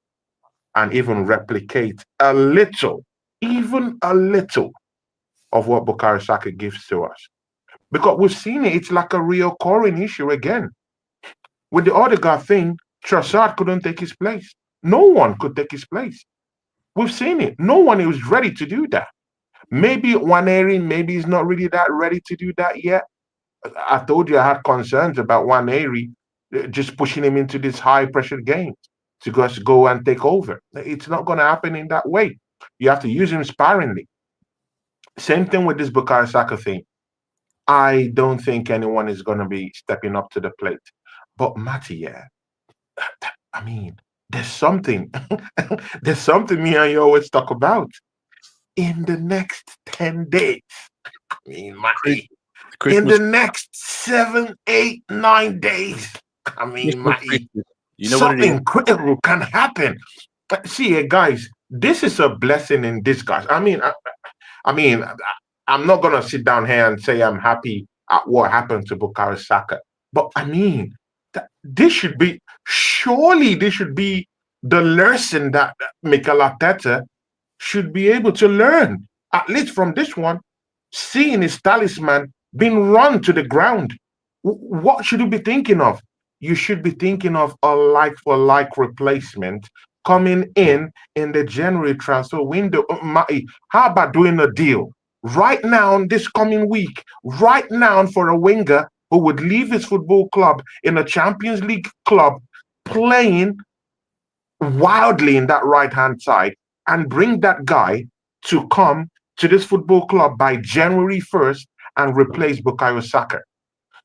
and even replicate a little, even a little of what Bukayo Saka gives to us. Because we've seen it, it's like a reoccurring issue again. With the Odegaard thing, Trossard couldn't take his place. No one could take his place. We've seen it. No one was ready to do that. Maybe Waneri, maybe he's not really that ready to do that yet. I told you I had concerns about Waneri just pushing him into this high pressure game to just go and take over. It's not going to happen in that way. You have to use him sparingly. Same thing with this Bukayo Saka thing. I don't think anyone is going to be stepping up to the plate. But Matty, yeah, I mean, there's something, there's something me and you always talk about. In the next 10 days, I mean, Matty, in the next 7, 8, 9 days, I mean, Matty, something critical can happen. See, guys, this is a blessing in disguise. I mean, I'm not gonna sit down here and say I'm happy at what happened to Bukayo Saka, but I mean, surely this should be the lesson that Mikel Arteta should be able to learn, at least from this one, seeing his talisman being run to the ground. What should you be thinking of? You should be thinking of a like-for-like replacement coming in the January transfer window. How about doing a deal right now, this coming week, right now, for a winger who would leave his football club in a Champions League club, playing wildly in that right-hand side, and bring that guy to come to this football club by January 1st and replace Bukayo Saka,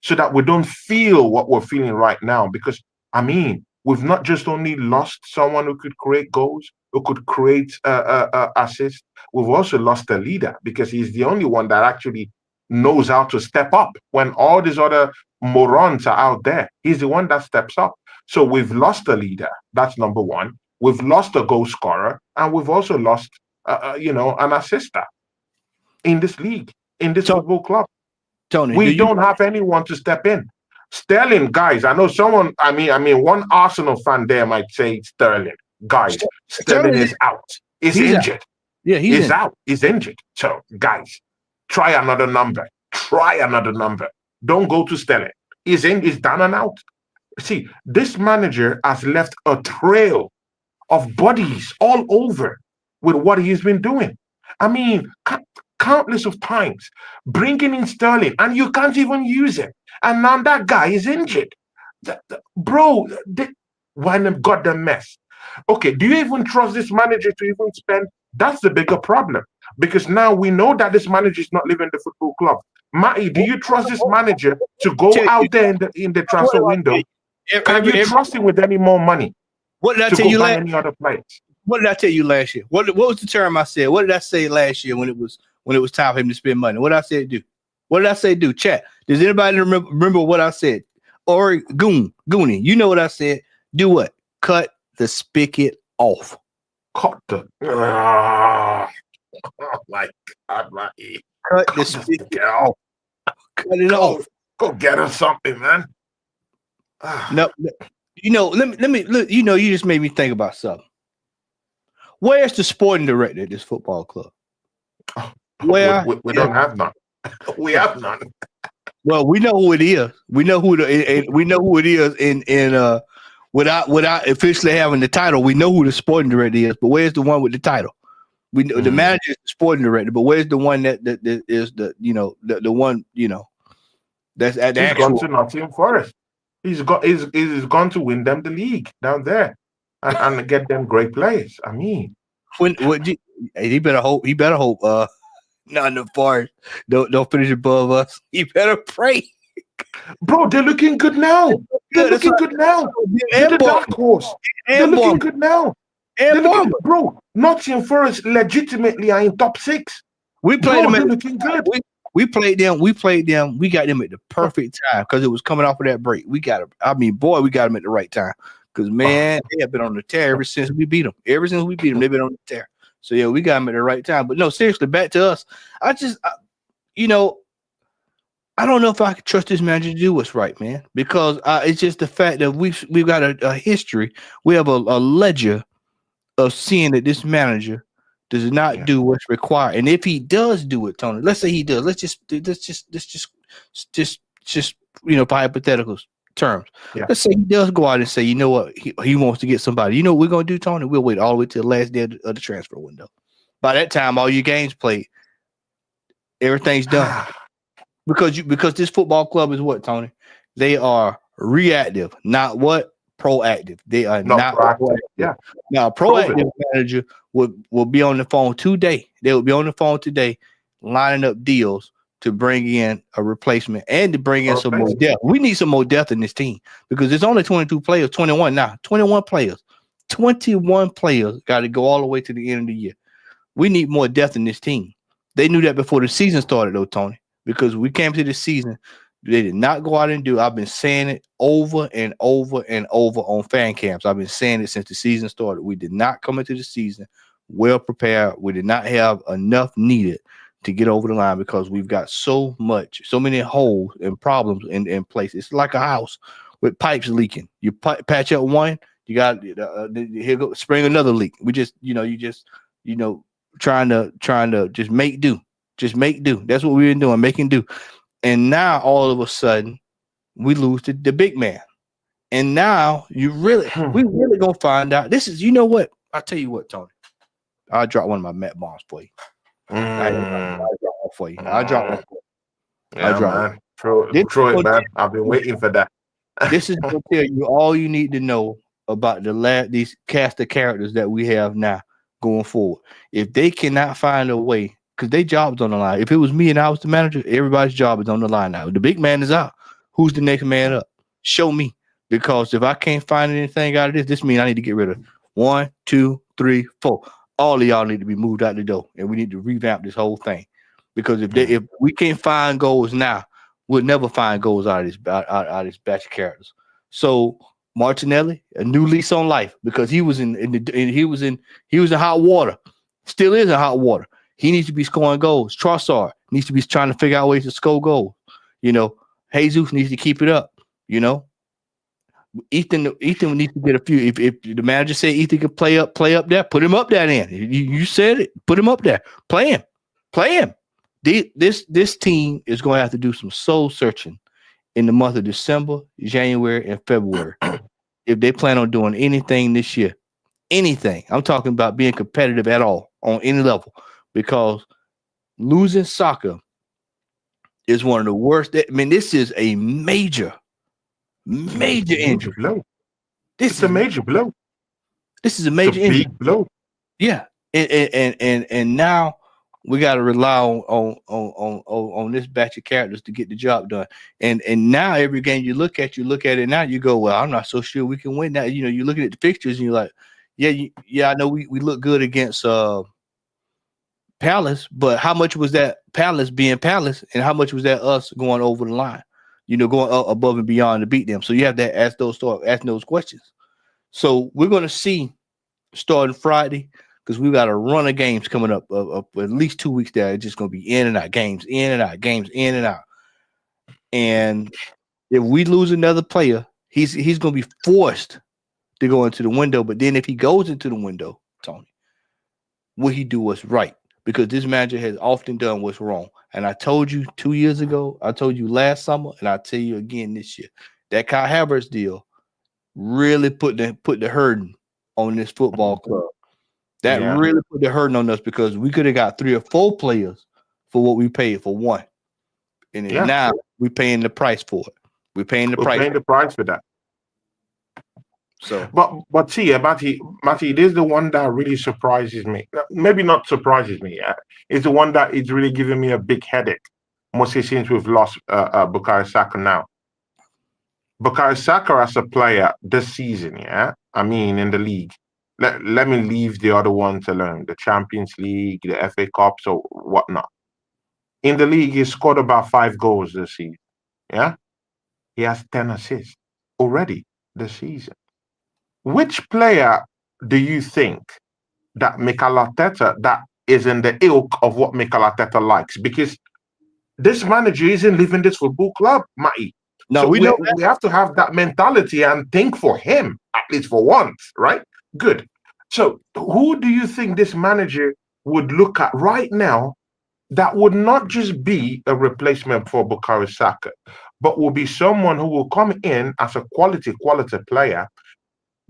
so that we don't feel what we're feeling right now. Because, I mean, we've not just only lost someone who could create goals, who could create assists, we've also lost a leader because he's the only one that actually knows how to step up when all these other morons are out there. He's the one that steps up. So we've lost a leader. That's number one. We've lost a goal scorer, and we've also lost, an assister in this league, in this football club. Tony, we don't have anyone to step in. Sterling, guys, I know someone, I mean, one Arsenal fan there might say Sterling. Guys, Sterling is out. He's injured. Out. Yeah, he's out. He's injured. So, guys, try another number. Don't go to Sterling. He's down and out. See, this manager has left a trail of bodies all over with what he's been doing. I mean, countless of times bringing in Sterling, and you can't even use him. And now that guy is injured. Why got the mess? Okay, do you even trust this manager to even spend? That's the bigger problem. Because now we know that this manager is not leaving the football club. Matty, do you trust this manager to go out there in the transfer window? Can you trust him with any more money? What did I to tell go you buy last? any other players. What did I tell you last year? What was the term I said? What did I say last year when it was time for him to spend money? What did I say do? What did I say do? Chat. Does anybody remember what I said? Or Goonie, you know what I said? Do what? Cut the spigot off. Cut the. Oh my God, man. Cut the spigot off. Cut it off. Go get us something, man. No, you know, let me look. You know, you just made me think about something. Where's the sporting director at this football club? Where we don't have none. We have none. Well, we know who it is. We know who it is. In without officially having the title, we know who the sporting director is. But where's the one with the title? We know the manager is the sporting director, but where's the one that is the one that's at the actual? He's gone to Nottingham Forest. He's gone to win them the league down there and get them great players. I mean, he better hope. Nottingham Forest don't finish above us. He better pray. Bro, they're looking good now. They're looking good now. They're the dark horse. They're looking good now. Bro, Nottingham Forest legitimately are in top 6. We played them. They're looking good. We played them. We got them at the perfect time because it was coming off of that break. We got them. I mean, boy, we got them at the right time because man, they have been on the tear ever since we beat them. Ever since we beat them, they've been on the tear. So yeah, we got them at the right time. But no, seriously, back to us. I don't know if I can trust this manager to do what's right, man, because it's just the fact that we've got a history. We have a ledger of seeing that this manager does not do what's required. And if he does do it, Tony, let's say he does. Let's just for hypothetical terms. Yeah. Let's say he does go out and say, you know what, he wants to get somebody. You know what we're gonna do, Tony? We'll wait all the way to the last day of the transfer window. By that time, all your games played, everything's done. Because this football club is what, Tony? They are reactive, not what? Proactive. They are not proactive. Yeah. Now, a proactive manager will be on the phone today. They will be on the phone today, lining up deals to bring in a replacement and to bring in some more depth. We need some more depth in this team because there's only 22 players, 21 now, 21 players. 21 players got to go all the way to the end of the year. We need more depth in this team. They knew that before the season started, though, Tony, because we came to this season. They did not go out and do. I've been saying it over and over and over on fan camps. I've been saying it since the season started. We did not come into the season well prepared. We did not have enough needed to get over the line because we've got so many holes and problems in place. It's like a house with pipes leaking. You patch up one, you got here go spring another leak. We just trying to just make do. Just make do. That's what we've been doing, making do. And now all of a sudden we lose to the big man. And now we really gonna find out. This is, you know what? I'll tell you what, Tony. I'll drop one of my Met bombs for you. I'll drop one for you. I'll drop one for you. Yeah, man. Throw it, man. I've been waiting for that. This is gonna tell you all you need to know about these cast of characters that we have now going forward. If they cannot find a way, because their job's on the line. If it was me and I was the manager, everybody's job is on the line now. The big man is out. Who's the next man up? Show me. Because if I can't find anything out of this means I need to get rid of 1, 2, 3, 4. All of y'all need to be moved out the door, and we need to revamp this whole thing. Because if we can't find goals now, we'll never find goals out of this batch of characters. So Martinelli, a new lease on life, because he was in hot water, still is in hot water. He needs to be scoring goals. Trossard needs to be trying to figure out ways to score goals. Jesus needs to keep it up. Ethan needs to get a few. If the manager said Ethan can play up there, put him up there. Then you said it. Put him up there. Play him. This team is going to have to do some soul searching in the month of December, January, and February if they plan on doing anything this year. Anything. I'm talking about being competitive at all on any level. Because losing Saka is one of the worst. This is a major injury. Blow. This is a major blow. This is a major injury. Big blow. Yeah, and now we got to rely on this batch of characters to get the job done. And now every game you look at it now, you go, well, I'm not so sure we can win that. You know, you're looking at the fixtures and you're like, yeah, I know we look good against Palace, but how much was that Palace being Palace, and how much was that us going over the line? You know, going up above and beyond to beat them. So you have to ask those questions. So we're going to see starting Friday, because we've got a run of games coming up at least 2 weeks there. It's just going to be in and out, games in and out, games in and out. And if we lose another player, he's going to be forced to go into the window. But then if he goes into the window, Tony, will he do what's right? Because this manager has often done what's wrong. And I told you 2 years ago, I told you last summer, and I'll tell you again this year, that Kai Havertz deal really put the hurting on this football club. That really put the hurting on us, because we could have got 3 or 4 players for what we paid for one. And now we're paying the price for it. We're paying the price for that. So, but see, Matty, this is the one that really surprises me. Maybe not surprises me. It's the one that is really giving me a big headache, mostly since we've lost Bukayo Saka now. Bukayo Saka as a player this season, I mean, in the league. Let me leave the other ones alone, the Champions League, the FA Cups, or whatnot. In the league, he scored about 5 goals this season. Yeah, he has 10 assists already this season. Which player do you think that Mikel Arteta, that is in the ilk of what Mikel Arteta likes? Because this manager isn't leaving this football club, Matty. No, so we have to have that mentality and think for him, at least for once, right? Good. So who do you think this manager would look at right now that would not just be a replacement for Bukayo Saka, but will be someone who will come in as a quality player,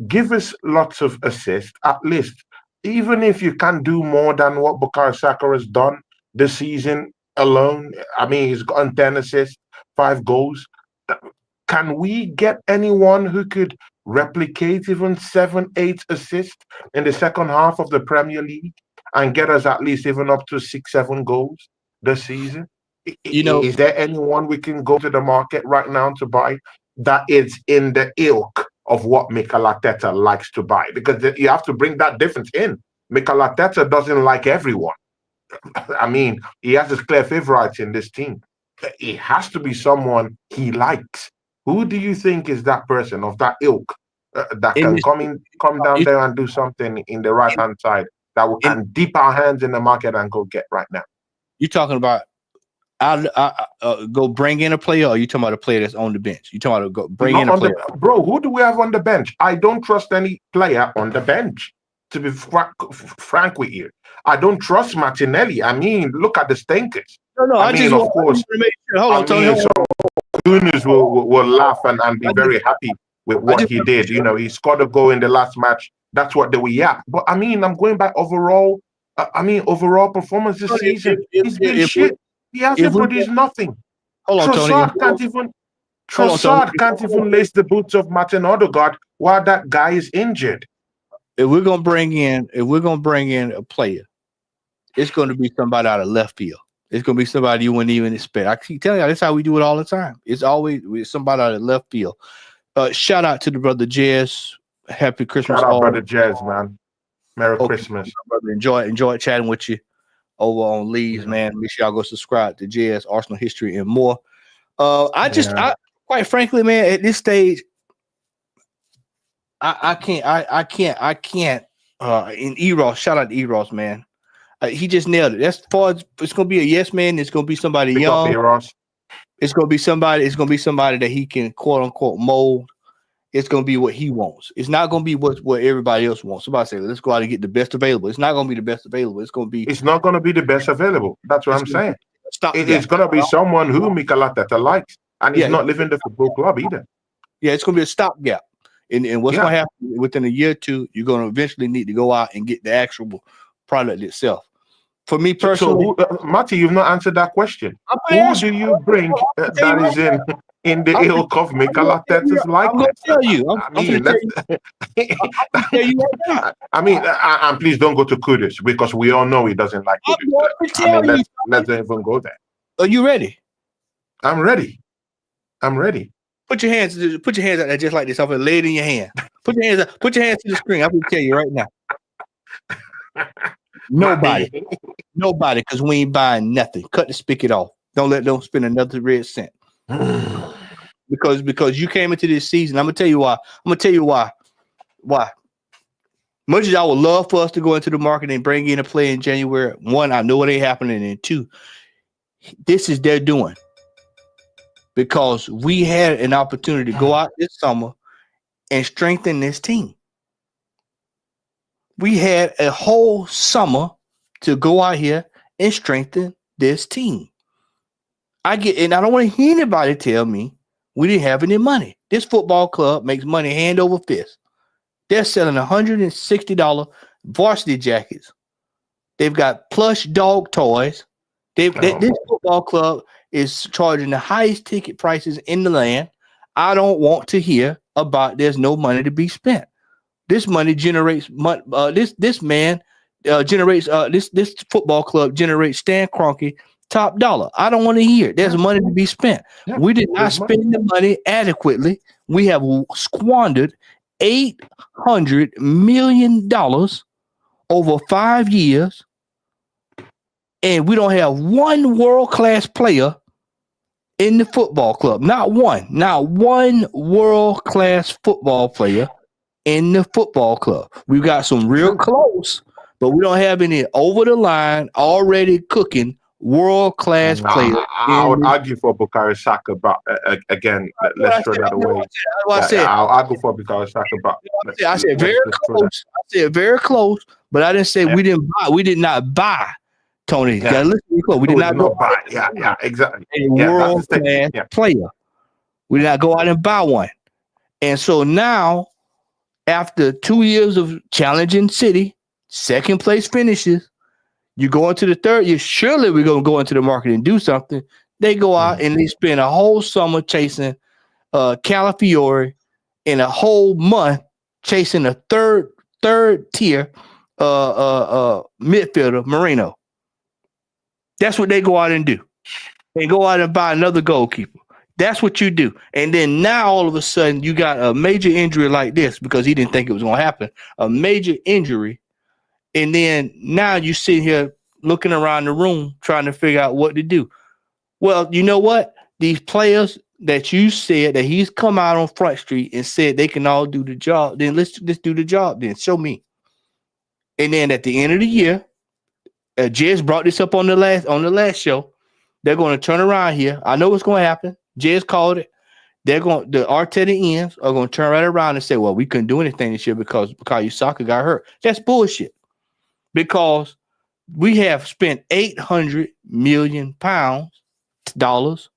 give us lots of assists, at least, even if you can't do more than what Bukayo Saka has done this season alone. I mean, he's gotten 10 assists, 5 goals. Can we get anyone who could replicate even 7, 8 assists in the second half of the Premier League and get us at least even up to 6, 7 goals this season? Is there anyone we can go to the market right now to buy that is in the ilk of what Mikel Arteta likes to buy? Because you have to bring that difference in. Mikel Arteta doesn't like everyone. I mean, he has his clear favorites in this team. It has to be someone he likes. Who do you think is that person of that ilk that can come down there and do something in the right-hand side that we can dip our hands in the market and go get right now? You're talking about go bring in a player, or are you talking about a player that's on the bench? You talking about go bring in a player? Bro, who do we have on the bench? I don't trust any player on the bench, to be frank with you. I don't trust Martinelli. I mean, look at the stinkers. No, I mean, of course. Hold on, Tony. Gooners will laugh and be very happy with what he did. You know, he scored a goal in the last match. That's what they were at. But I mean, I'm going by overall. Overall performance this season. He's been shit. He hasn't produced nothing. Hold on, Tony. Trossard can't even lace the boots of Martin Odegaard while that guy is injured. If we're gonna bring in a player, it's going to be somebody out of left field. It's going to be somebody you wouldn't even expect. I keep telling you, that's how we do it all the time. It's always somebody out of left field. Shout out to the brother Jez. Happy Christmas. Shout out, brother Jez, man. Merry Christmas. Brother. Enjoy chatting with you over on Leeds, man. Make sure y'all go subscribe to Jez, Arsenal History, and more. I quite frankly, man, at this stage, I can't. In Eros, shout out to Eros, man. He just nailed it. That's far as it's gonna be a yes man. It's gonna be somebody young. It's gonna be somebody. It's gonna be somebody that he can quote unquote mold. It's gonna be what he wants. It's not gonna be what everybody else wants. Somebody say, "Let's go out and get the best available." It's not gonna be the best available. It's not gonna be the best available. That's what I'm saying. It's gonna be someone who Mikel Arteta likes, and he's not living the football club either. Yeah, it's gonna be a stopgap. And what's gonna happen within a year or two? You're gonna eventually need to go out and get the actual product itself. For me personally, Matty, you've not answered that question. Who do you bring that is in the ilk of Mikalatetis I'm gonna likeness. tell you. I I'm mean, gonna let's. tell you right now. I mean, and please don't go to Kudus because we all know he doesn't like I'm Kudus. going to I tell mean, you. let's don't even go there. Are you ready? I'm ready. I'm ready. Put your hands out there just like this. I'm gonna lay it in your hand. Put your hands up. Put your hands to the screen. I'm gonna tell you right now. Nobody, because we ain't buying nothing. Cut the spigot off. Don't spend another red cent. because you came into this season. I'm gonna tell you why. Why? Much as I would love for us to go into the market and bring in a player in January, one, I know it ain't happening, and two, this is their doing. Because we had an opportunity to go out this summer and strengthen this team. We had a whole summer to go out here and strengthen this team. I don't want to hear anybody tell me we didn't have any money. This football club makes money hand over fist. They're selling $160 varsity jackets. They've got plush dog toys. This football club is charging the highest ticket prices in the land. I don't want to hear about there's no money to be spent. This money generates this football club generates Stan Kroenke top dollar. I don't want to hear it. There's money to be spent. Yeah, we did not spend the money adequately. We have squandered $800 million over 5 years. And we don't have one world-class player in the football club. Not one world-class football player in the football club. We've got some real close, but we don't have any over-the-line, already cooking world-class players. I would argue for Bukayo Saka, but again, let's throw that away. I'll argue for Bukayo Saka, but I said very close. I said very close, but I didn't say we did not buy. Tony, gotta listen to me close. We did not go buy. Yeah, exactly. A world-class player. We did not go out and buy one. And so now, after 2 years of challenging City, second place finishes, you go into the third year, surely we're going to go into the market and do something. They go out and they spend a whole summer chasing Calafiore and a whole month chasing a third tier midfielder, Moreno. That's what they go out and do. They go out and buy another goalkeeper. That's what you do. And then now all of a sudden you got a major injury like this because he didn't think it was going to happen. A major injury. And then now you sit here looking around the room trying to figure out what to do. Well, you know what? These players that you said that he's come out on Front Street and said they can all do the job, then let's do the job then. Show me. And then at the end of the year, Jez brought this up on the last show. They're going to turn around here. I know what's going to happen. Jez called it. The Arteta ends are going to turn right around and say, well, we couldn't do anything this year because Saka got hurt. That's bullshit. Because we have spent 800 million pounds, dollars,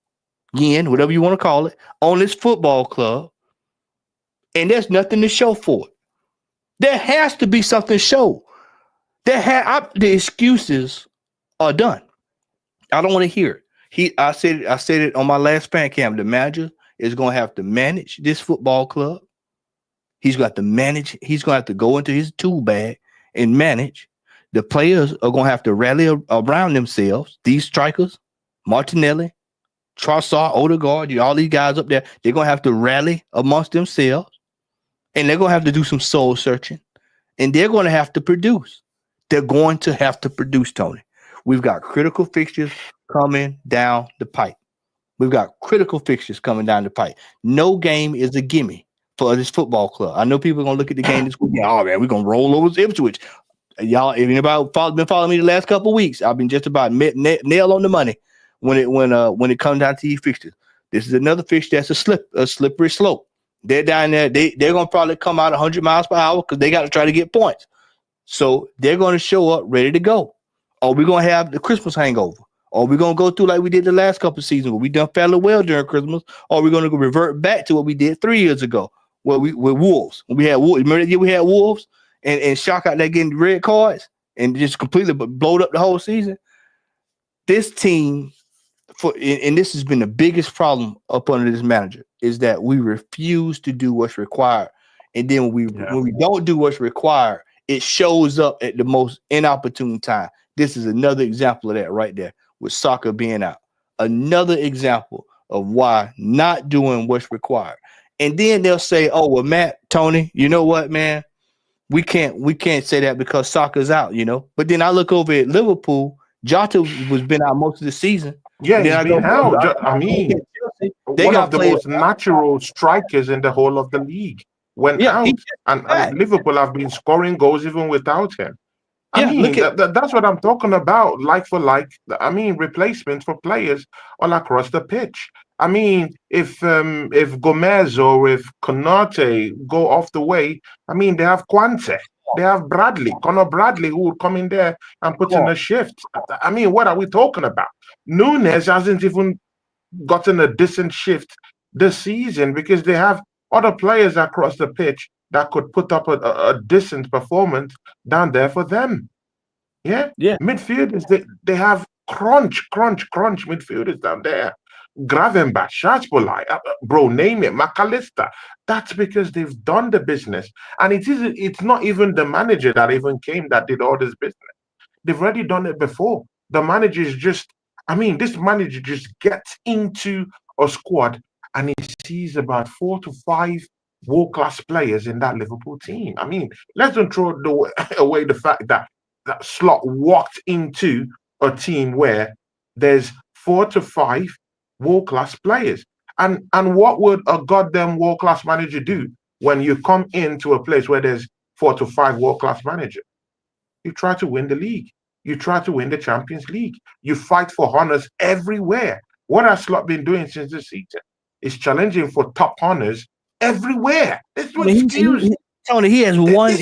yen, whatever you want to call it, on this football club. And there's nothing to show for it. There has to be something to show. The excuses are done. I don't want to hear it. I said it on my last fan cam. The manager is going to have to manage this football club. He's got to manage. He's going to have to go into his tool bag and manage. The players are going to have to rally around themselves. These strikers, Martinelli, Trossard, Odegaard, all these guys up there, they're going to have to rally amongst themselves. And they're going to have to do some soul searching. And they're going to have to produce. They're going to have to produce, Tony. We've got critical fixtures coming down the pipe. We've got critical fixtures coming down the pipe. No game is a gimme for this football club. I know people are going to look at the game this weekend. Oh, man, we're going to roll over Ipswich. Y'all, if anybody been following me the last couple of weeks, I've been just about nail on the money when it comes down to these fixtures. This is another fixture that's a slippery slope. They're down there. They're going to probably come out 100 miles per hour because they got to try to get points. So they're going to show up ready to go. Or we're going to have the Christmas hangover. Or we're going to go through like we did the last couple of seasons where we done fairly well during Christmas. Or we're going to revert back to what we did 3 years ago with Wolves. When we had Wolves. Remember that year we had Wolves and shock out there getting red cards and just completely blowed up the whole season? This team and this has been the biggest problem up under this manager, is that we refuse to do what's required. And then when we don't do what's required, it shows up at the most inopportune time. This is another example of that right there, with Saka being out. Another example of why not doing what's required. And then they'll say, "Oh, well, Matt, Tony, you know what, man? We can't say that because Saka's out, you know." But then I look over at Liverpool. Jota was been out most of the season. Yeah, he's been out. I mean, they one got of the most natural strikers in the whole of the league went out, and Liverpool have been scoring goals even without him. I mean, that's what I'm talking about. Like for like, I mean, replacements for players all across the pitch. I mean, if Gomez or if Konate go off the way, I mean, they have Quante, they have Conor Bradley, who would come in there and put in a shift. I mean, what are we talking about? Nunes hasn't even gotten a decent shift this season because they have other players across the pitch that could put up a decent performance down there for them. Yeah. Midfielders, they have crunch midfielders down there. Gravenberch, Schatzbolai, bro, name it, McAllister. That's because they've done the business. And it's not even the manager that even came that did all this business. They've already done it before. The manager is just, I mean, this manager just gets into a squad and he sees about 4 to 5 world-class players in that Liverpool team. I mean, let's don't throw away the fact that Slot walked into a team where there's 4 to 5 world-class players. And what would a goddamn world-class manager do when you come into a place where there's 4 to 5 world-class managers? You try to win the league. You try to win the Champions League. You fight for honors everywhere. What has Slot been doing since the season? Is challenging for top honors everywhere. There's no excuse. Tony, he has one.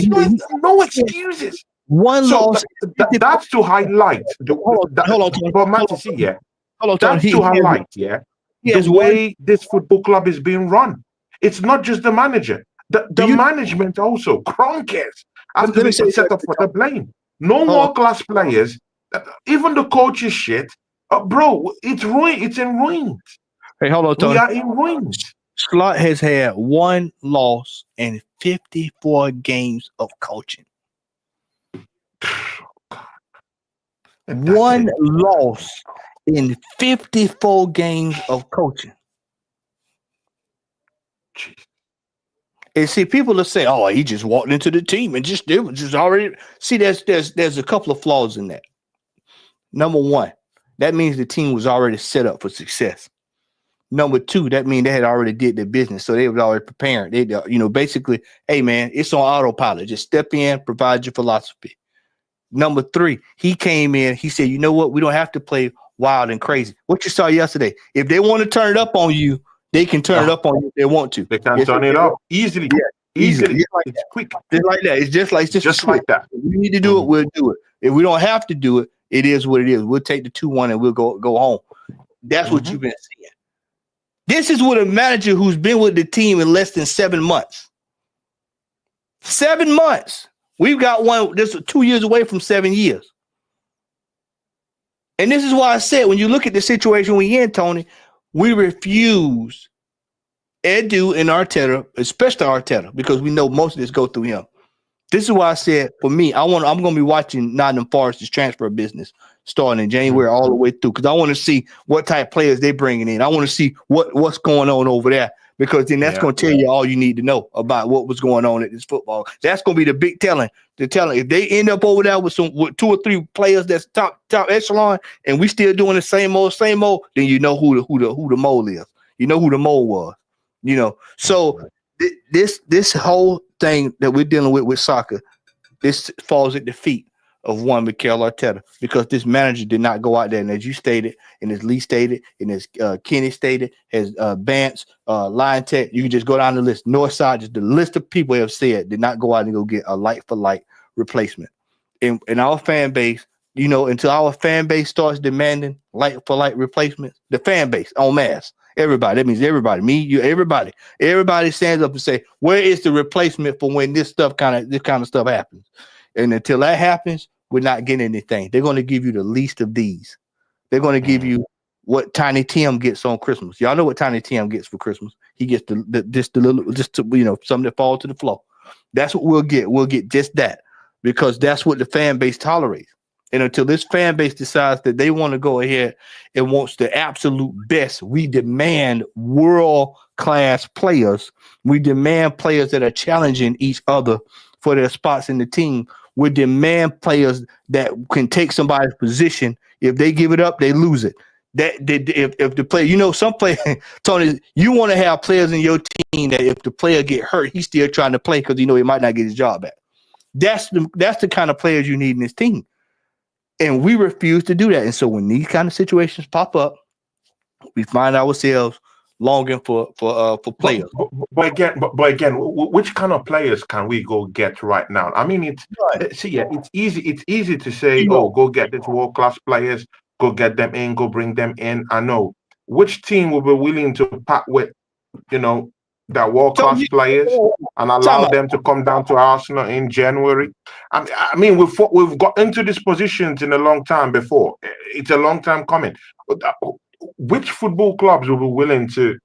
No excuses. One loss. That's to highlight. Hold on, Tony. But man, to see, that's to highlight, the way this football club is being run. It's not just the manager. The management also. Kroenkes have to be set up for the blame. No more class players. Even the coach is shit. Bro, it's ruined. It's in ruins. Hey, hold on, Tony. We are in ruins. Slot has had one loss in 54 games of coaching. One loss in 54 games of coaching. Jeez. And see, people will say, "Oh, he just walked into the team and just already." See, there's a couple of flaws in that. Number one, that means the team was already set up for success. Number two, that means they had already did their business, so they was already preparing. They, basically, hey man, it's on autopilot. Just step in, provide your philosophy. Number three, he came in. He said, "You know what? We don't have to play wild and crazy." What you saw yesterday, if they want to turn it up on you, they can turn it up on you if they want to. They can turn it up easily. Yeah, easily. It's quick. Just like that. It's just like that. If we need to do it, we'll do it. If we don't have to do it, it is what it is. We'll take the 2-1 and we'll go home. That's what you've been seeing. This is what a manager who's been with the team in less than 7 months. 7 months. We've got one. This is 2 years away from 7 years. And this is why I said, when you look at the situation we're in, Tony, we refuse Edu and Arteta, especially Arteta, because we know most of this go through him. This is why I said, for me, I'm going to be watching Nottingham Forest's transfer business starting in January all the way through, because I want to see what type of players they're bringing in. I want to see what's going on over there, because then that's going to tell you all you need to know about what was going on at this football. That's going to be the big telling. The telling, if they end up over there with 2 or 3 players that's top echelon, and we still doing the same old, then you know who the mole is. You know who the mole was. So this whole thing that we're dealing with Saka, this falls at the feet of one Mikel Arteta, because this manager did not go out there, and as you stated, and as Lee stated, and as Kenny stated, as Bance, Lion Tech, you can just go down the list. Northside, just the list of people have said did not go out and go get a like for like replacement. In our fan base, until our fan base starts demanding like for like replacements, the fan base en masse. Everybody, that means everybody, me, you, everybody stands up and say, where is the replacement for when this kind of stuff happens? And until that happens, we're not getting anything. They're going to give you the least of these. They're going to give you what Tiny Tim gets on Christmas. Y'all know what Tiny Tim gets for Christmas. He gets something that falls to the floor. That's what we'll get. We'll get just that because that's what the fan base tolerates. And until this fan base decides that they want to go ahead and wants the absolute best, we demand world-class players. We demand players that are challenging each other for their spots in the team. We demand players that can take somebody's position. If they give it up, they lose it. If the player, some player, Tony, you want to have players in your team that if the player get hurt, he's still trying to play because he might not get his job back. That's the kind of players you need in this team. And we refuse to do that. And so when these kind of situations pop up, we find ourselves longing for players. But again, which kind of players can we go get right now? I mean, it's easy. It's easy to say, go get these world-class players, go get them in, go bring them in. I know. Which team will be willing to part with, the world-class players and allow them to come down to Arsenal in January? I mean, we've got into these positions in a long time before. It's a long time coming. Which football clubs will be willing to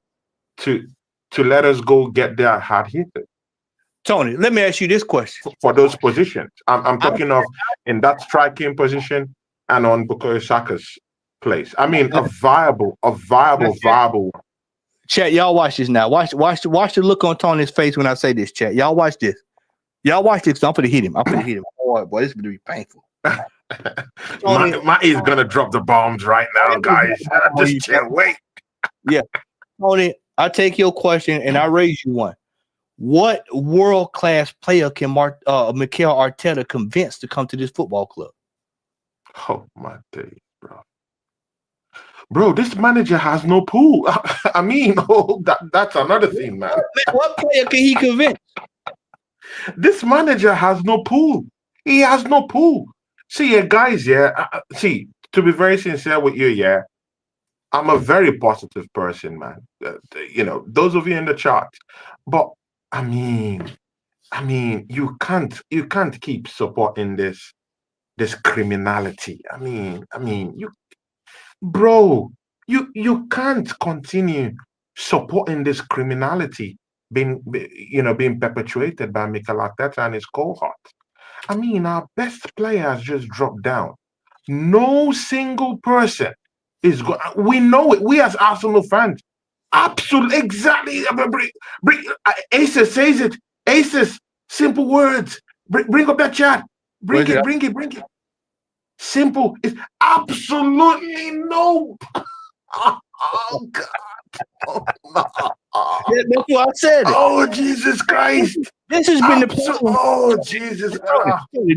let us go get their hard hitters? Tony, let me ask you this question. For those positions. I'm talking of in that striking position and on Bukayo Saka's place. I mean, a viable one. Chat, y'all watch this now. Watch the look on Tony's face when I say this, chat. Y'all watch this. I'm gonna hit him. Boy, this is gonna be painful. My is gonna drop the bombs right now, guys. I just can't wait. Yeah. Tony, I take your question and I raise you one. What world-class player can Mikel Arteta convince to come to this football club? Oh my days, bro. Bro, this manager has no pool. I mean, that's another thing, man. What player can he convince? This manager has no pool. He has no pool. See, guys, to be very sincere with you, I'm a very positive person, man. Those of you in the chat. But I mean, you can't keep supporting this criminality. I mean, you can't continue supporting this criminality being perpetuated by Mikel Arteta and his cohort. I mean, our best players just dropped down. No single person is going. We know it. We as Arsenal fans, absolutely, exactly. Aces says it. Aces, simple words. Bring up that chat. Bring it. Simple. It's absolutely no. Oh God. Oh, no. That's what I said. Oh Jesus Christ! This has been the problem. Oh Jesus!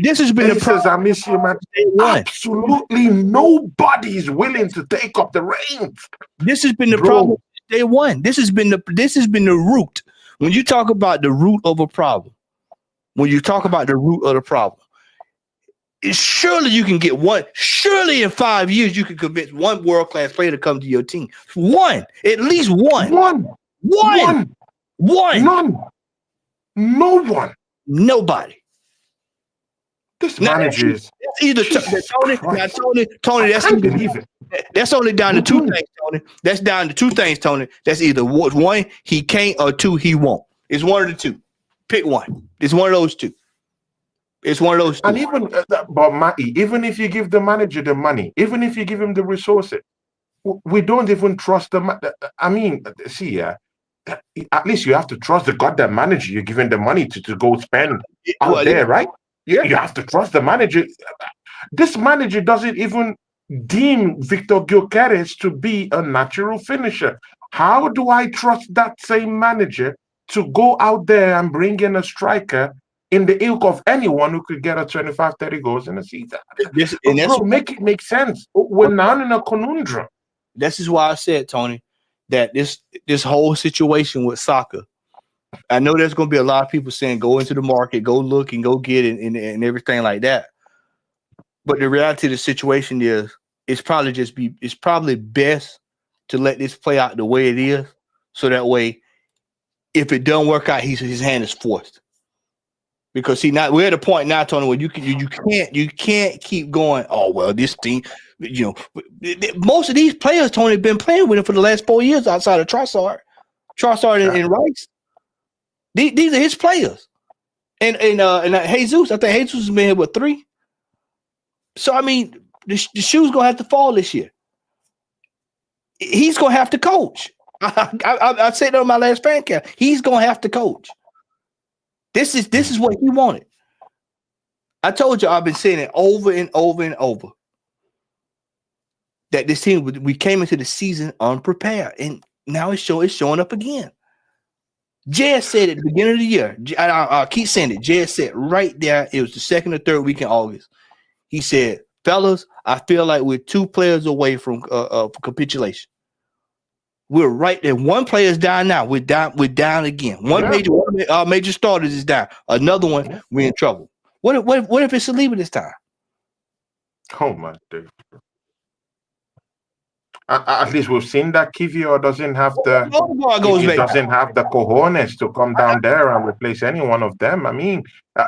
This has been the problem. I miss you, man. Absolutely nobody is willing to take up the reins. This has been the problem. Day one. This has been the root. When you talk about the root of a problem, surely you can get one. Surely in 5 years you can convince one world-class player to come to your team. One, at least one. One. None. No one. Nobody. This manager is either Tony. That's only down to two things, Tony. That's down to two things, Tony. That's either one he can't or two he won't. It's one of the two. Pick one. It's one of those two. And even, but Matty, even if you give the manager the money, even if you give him the resources, we don't even trust the. I mean, see, at least you have to trust the goddamn manager you're giving the money to go spend out there, right? Yeah, you have to trust the manager. This manager doesn't even deem Victor Gyökeres to be a natural finisher. How do I trust that same manager to go out there and bring in a striker in the ilk of anyone who could get a 25, 30 goals in a season? Make it make sense. We're now in a conundrum. This is why I said, Tony, that this whole situation with Saka, I know there's going to be a lot of people saying go into the market, go look and go get it and everything like that. But the reality of the situation is it's probably best to let this play out the way it is. So that way, if it doesn't work out, his hand is forced. Because we're at a point now, Tony, where you can't keep going. Oh well, this team. most of these players, Tony, been playing with him for the last 4 years outside of Trossard and Rice. These are his players. And Jesus, I think Jesus has been here with 3. So I mean, the shoe's gonna have to fall this year. He's gonna have to coach. I said that on my last fan camp. He's gonna have to coach. This is what he wanted. I told you I've been saying it over and over and over. That this team, we came into the season unprepared, and now it's showing up again. Jed said at the beginning of the year, I keep saying it. Jed said right there, it was the 2nd or 3rd week in August. He said, "Fellas, I feel like we're 2 players away from capitulation. We're right there. 1 player is down now. We're down again. One major starters is down. Another one, we're in trouble. What if it's Saliba this time?" Oh my dude. At least we've seen that Kivior doesn't have the cojones to come down there and replace any one of them. I mean,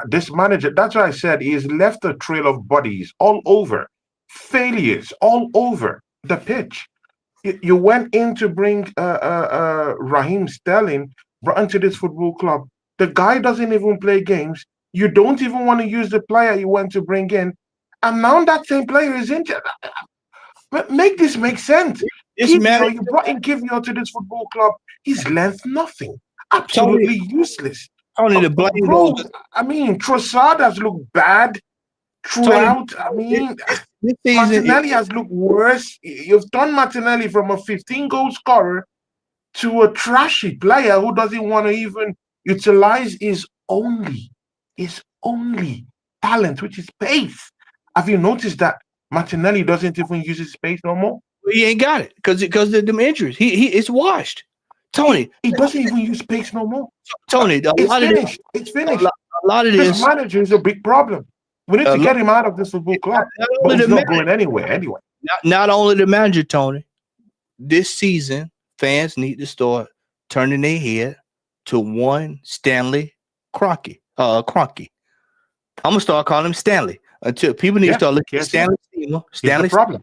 this manager, that's why I said he's left a trail of bodies all over, failures all over the pitch. You went in to bring Raheem Sterling, brought into this football club. The guy doesn't even play games. You don't even want to use the player you went to bring in. And now that same player is injured. Make this make sense. You brought in Kivior to this football club. His length, nothing. Absolutely useless. Only the blame. I mean, Trossard has looked bad throughout. I mean, Martinelli has looked worse. You've turned Martinelli from a 15-goal scorer to a trashy player who doesn't want to even utilize his only talent, which is pace. Have you noticed that Martinelli doesn't even use his space no more? He ain't got it because of them injuries. It's washed. Tony, he doesn't even use space no more. Tony, it's finished. A lot of this manager is a big problem. We need to get him out of this football club. But he's not going anywhere anyway. Not only the manager, Tony. This season, fans need to start turning their head to one Stanley Kroenke. I'm gonna start calling him Stanley. Until people need to start looking at Stanley problem,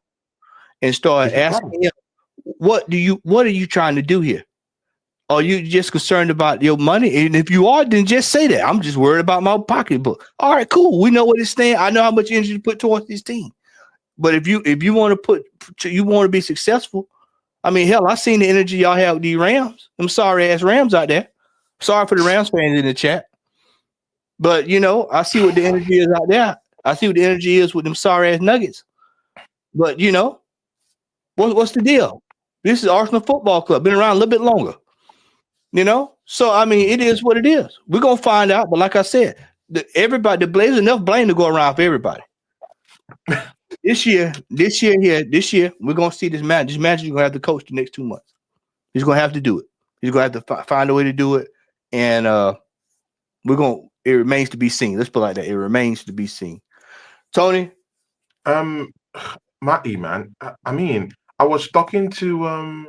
and start asking him, what are you trying to do here? Are you just concerned about your money? And if you are, then just say that. I'm just worried about my pocketbook. All right, cool. We know what it's saying. I know how much energy to put towards this team. But if you want to be successful, I mean, hell, I seen the energy y'all have with these Rams. Them sorry ass Rams out there. Sorry for the Rams fans in the chat. But I see what the energy is out there. I see what the energy is with them sorry ass Nuggets. But what's the deal? This is Arsenal Football Club, been around a little bit longer. So I mean, it is what it is. We're gonna find out. But like I said, there's enough blame to go around for everybody. This year, we're gonna see this match. This match is gonna have to coach the next 2 months. He's gonna have to do it. He's gonna have to find a way to do it, and it remains to be seen. Let's put it like that. It remains to be seen. Tony? Matty, man. I mean, I was talking to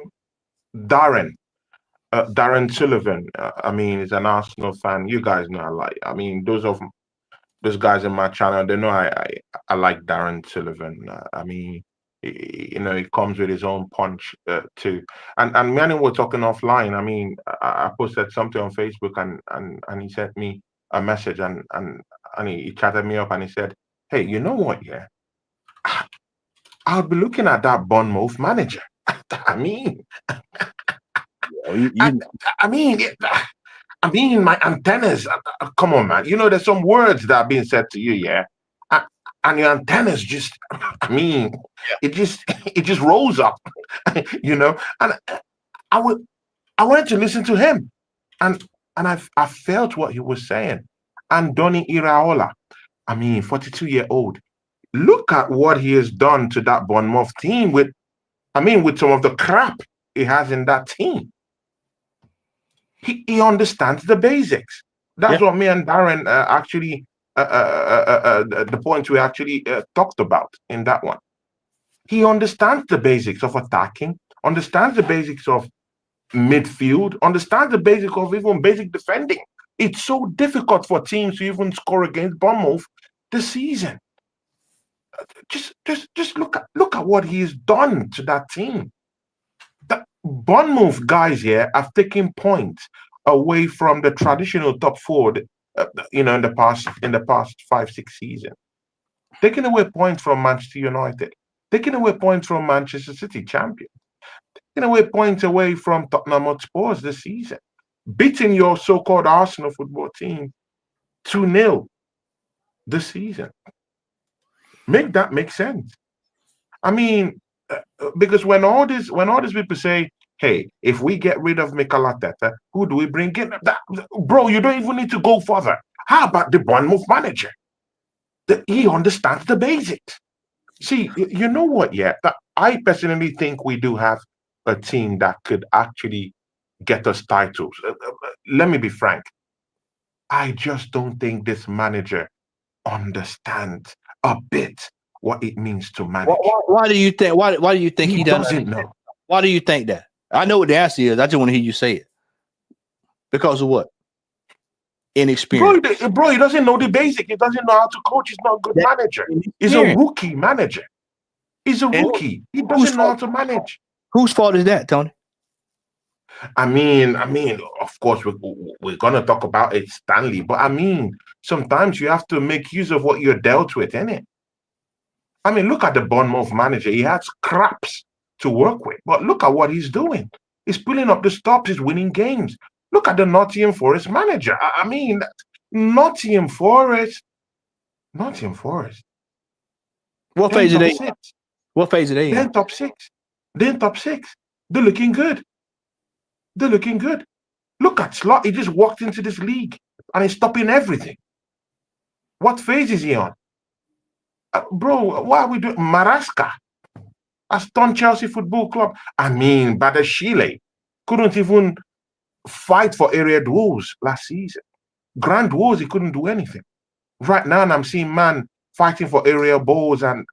Darren Sullivan. I mean, he's an Arsenal fan. You guys know I mean, those guys in my channel, they know I like Darren Sullivan. I mean, he comes with his own punch too. And me and him were talking offline. I mean, I posted something on Facebook and he sent me a message and he chatted me up and he said, "Hey, you know what? Yeah, I'll be looking at that Bournemouth manager." I mean, I mean, my antennas. Come on, man. There's some words that are being said to you, yeah, and your antennas just. I mean, it just rolls up, And I wanted to listen to him, and I felt what he was saying. Andoni Iraola, I mean, 42-year-old. Look at what he has done to that Bournemouth team with some of the crap he has in that team. He understands the basics. That's what me and Darren actually, the point we actually talked about in that one. He understands the basics of attacking, understands the basics of midfield, understands the basics of even basic defending. It's so difficult for teams to even score against Bournemouth this season. Just look at what he's done to that team. The Bournemouth guys here have taken points away from the traditional top four, in the past 5-6 seasons. Taking away points from Manchester United, taking away points from Manchester City, champion, taking away points away from Tottenham Hotspurs this season, beating your so-called Arsenal football team 2-0 this season. Make that make sense. I mean, because when all these people say, "Hey, if we get rid of Mikel Arteta, who do we bring in?" Bro, you don't even need to go further. How about the Bournemouth manager? He understands the basics. See, you know what? Yeah, I personally think we do have a team that could actually get us titles. Let me be frank. I just don't think this manager understands a bit what it means to manage. Why do you think? Why do you think he doesn't know? Why do you think that? I know what the answer is. I just want to hear you say it. Because of what? Inexperience. Bro, he doesn't know the basic. He doesn't know how to coach. He's not a good manager. He's a rookie manager. He's a rookie. He doesn't know how to manage. Whose fault is that, Tony? I mean, of course, we're gonna talk about it, Stanley. But I mean, sometimes you have to make use of what you're dealt with, innit? I mean, look at the Bournemouth manager. He had scraps to work with, but look at what he's doing. He's pulling up the stops. He's winning games. Look at the Nottingham Forest manager. I mean, Nottingham Forest. What phase are they? What phase are they in? They're in top six. They're looking good. Look at Slot. He just walked into this league and he's stopping everything. What phase is he on? Bro, what are we doing? Maraska has done Chelsea Football Club. I mean, Badashile couldn't even fight for area duels last season. Grand duels, he couldn't do anything. Right now, I'm seeing man fighting for area balls and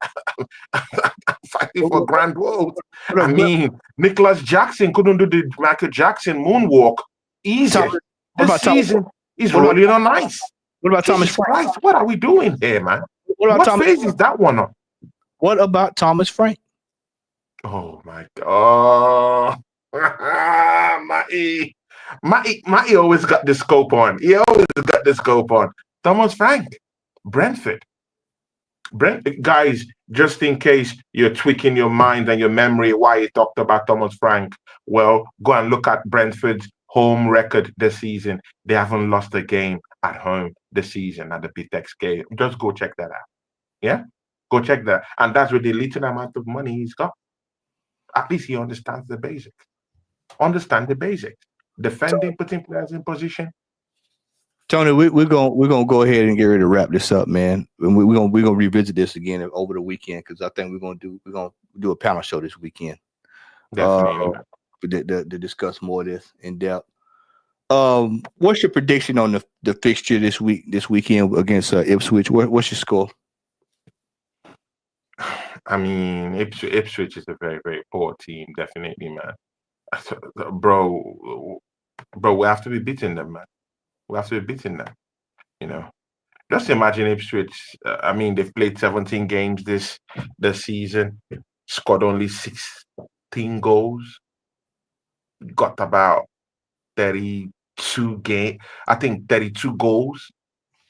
fighting for grand duels. I mean, Nicholas Jackson couldn't do the Michael Jackson moonwalk easy. This season, he's rolling on ice. What about Thomas Frank? What are we doing here, man? What phase is that one on? What about Thomas Frank? Oh my God. Matty always got the scope on. He always got the scope on. Thomas Frank, Brentford. Guys, just in case you're tweaking your mind and your memory why you talked about Thomas Frank, well, go and look at Brentford's home record this season. They haven't lost a game at home this season at the Pitex game. Just go check that out. Yeah? Go check that. And that's with the little amount of money he's got. At least he understands the basics. Defending, putting players in position. Tony, we're gonna go ahead and get ready to wrap this up, man. And we're gonna revisit this again over the weekend because I think we're gonna do a panel show this weekend. Definitely. To discuss more of this in depth. What's your prediction on the fixture this weekend against Ipswich? What's your score? I mean, Ipswich is a very, very poor team, definitely, man. Bro, we have to be beating them, man. We have to be beating them. You know, just imagine Ipswich. I mean, they've played 17 games this season, scored only 16 goals, got about 32 goals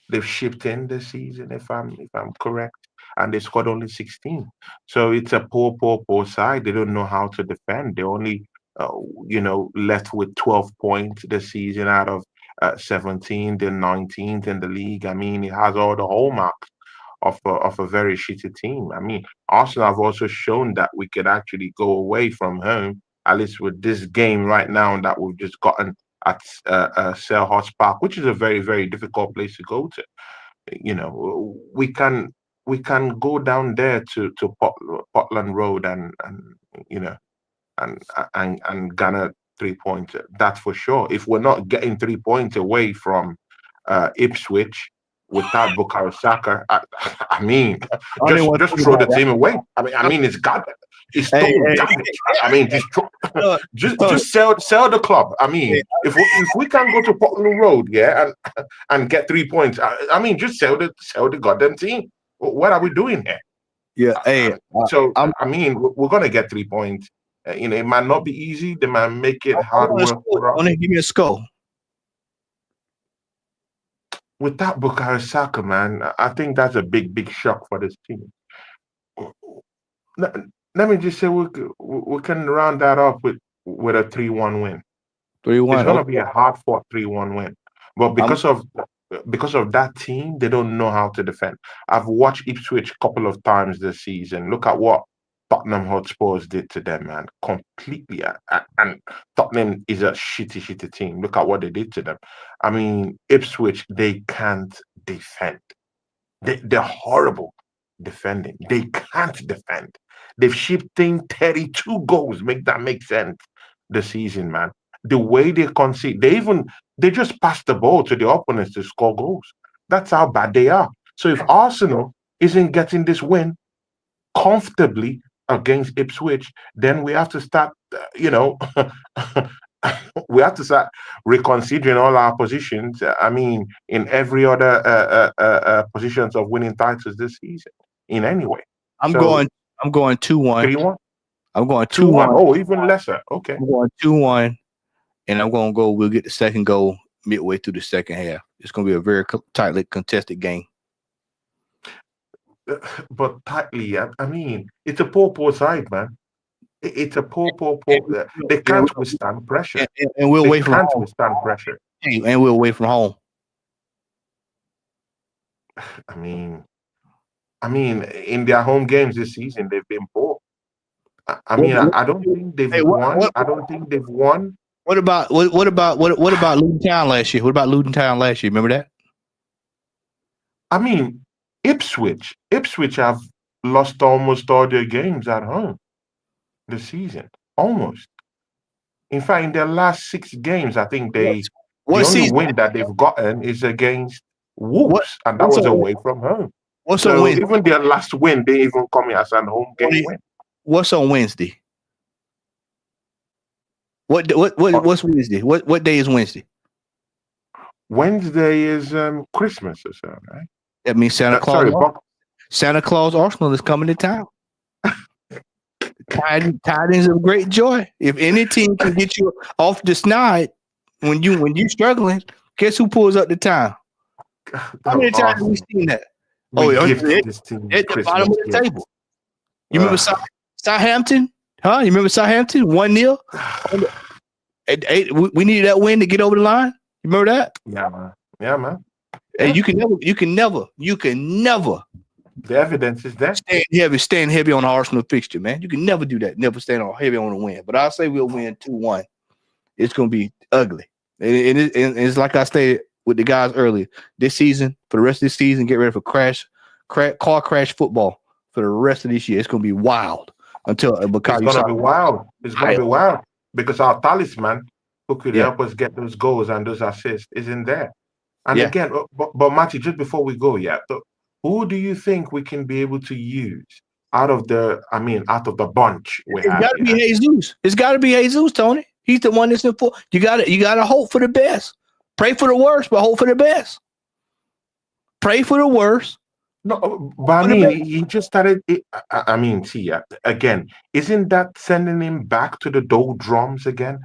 they've shipped in this season, if I'm correct, and they scored only 16. So it's a poor side. They don't know how to defend. They only left with 12 points this season out of 17. They're 19th in the league. I mean, it has all the hallmarks of a very shitty team. I mean, Arsenal have also shown that we could actually go away from home, at least with this game right now that we've just gotten at Selhurst Park, which is a very, very difficult place to go to. You know, we can go down there to Portland Road and garner 3 points. That's for sure. If we're not getting 3 points away from Ipswich without Bukayo Saka, I mean, just throw the team away. I mean, it's garbage. It's total garbage. I mean, just sell the club. I mean, if we can go to Portland Road, yeah, and get 3 points, I mean, just sell the goddamn team. What are we doing here? Yeah. Hey, I mean, we're gonna get 3 points. It might not be easy. They might make it I hard want to work score. for I us. want to give me a score. Without Bukayo Saka, man, I think that's a big shock for this team. Let, let me just say we can round that up with a 3-1 win. 3-1. It's gonna Okay. be a hard fought 3-1 win. But because of that team, they don't know how to defend. I've watched Ipswich a couple of times this season. Look at what Tottenham Hotspurs did to them, man. Completely. And Tottenham is a shitty team. Look at what they did to them. I mean, Ipswich, they can't defend. They're horrible defending. They can't defend. They've shipped in 32 goals. Make that make sense this season, man. The way they concede, they just pass the ball to the opponents to score goals. That's how bad they are. So if Arsenal isn't getting this win comfortably against Ipswich, then we have to start, we have to start reconsidering all our positions. I mean, in every other positions of winning titles this season, in any way. I'm going 2-1. 3-1. I'm going 2-1. 2-1. Oh, even lesser. Okay. I'm going 2-1, and I'm going to go. We'll get the second goal midway through the second half. It's going to be a very tightly contested game. But tightly, I mean, it's a poor side, man. It's a poor. They can't withstand pressure. And we're away They from can't home. withstand pressure. And we're away from home. I mean, in their home games this season, they've been poor. I don't think they've won. I don't think they've won. What about Luton Town last year? What about Luton Town last year? Remember that? I mean, Ipswich have lost almost all their games at home this season. Almost. In fact, in their last 6 games, I think the only win that they've gotten is against Wolves, and that was away from home. So even their last win, they even come as a home game win. What's on Wednesday? What's Wednesday? What day is Wednesday? Wednesday is Christmas or so, right? That means Santa Claus Arsenal is coming to town. Tidings of great joy. If any team can get you off the snide when you're struggling, guess who pulls up the town? How many times have we seen that? This team at the bottom of the table. You remember Southampton? Huh? You remember Southampton? 1-0. We needed that win to get over the line. You remember that? Yeah, man. Hey, you can never. The evidence is there. Stand heavy on the Arsenal fixture, man. You can never do that. Never stand heavy on the win. But I'll say we'll win 2-1. It's gonna be ugly. And it's like I stated with the guys earlier. This season, for the rest of this season, get ready for car crash football for the rest of this year. It's gonna be wild until it's gonna be wild. It's gonna be wild because our talisman who could help us get those goals and those assists isn't there. And again, but Matty, just before we go, who do you think we can be able to use out of the bunch we have? It's got to be Jesus. It's got to be Jesus, Tony. He's the one that's in full. You got to hope for the best. Pray for the worst, but hope for the best. Pray for the worst. No, but he just started. Again, isn't that sending him back to the doldrums again?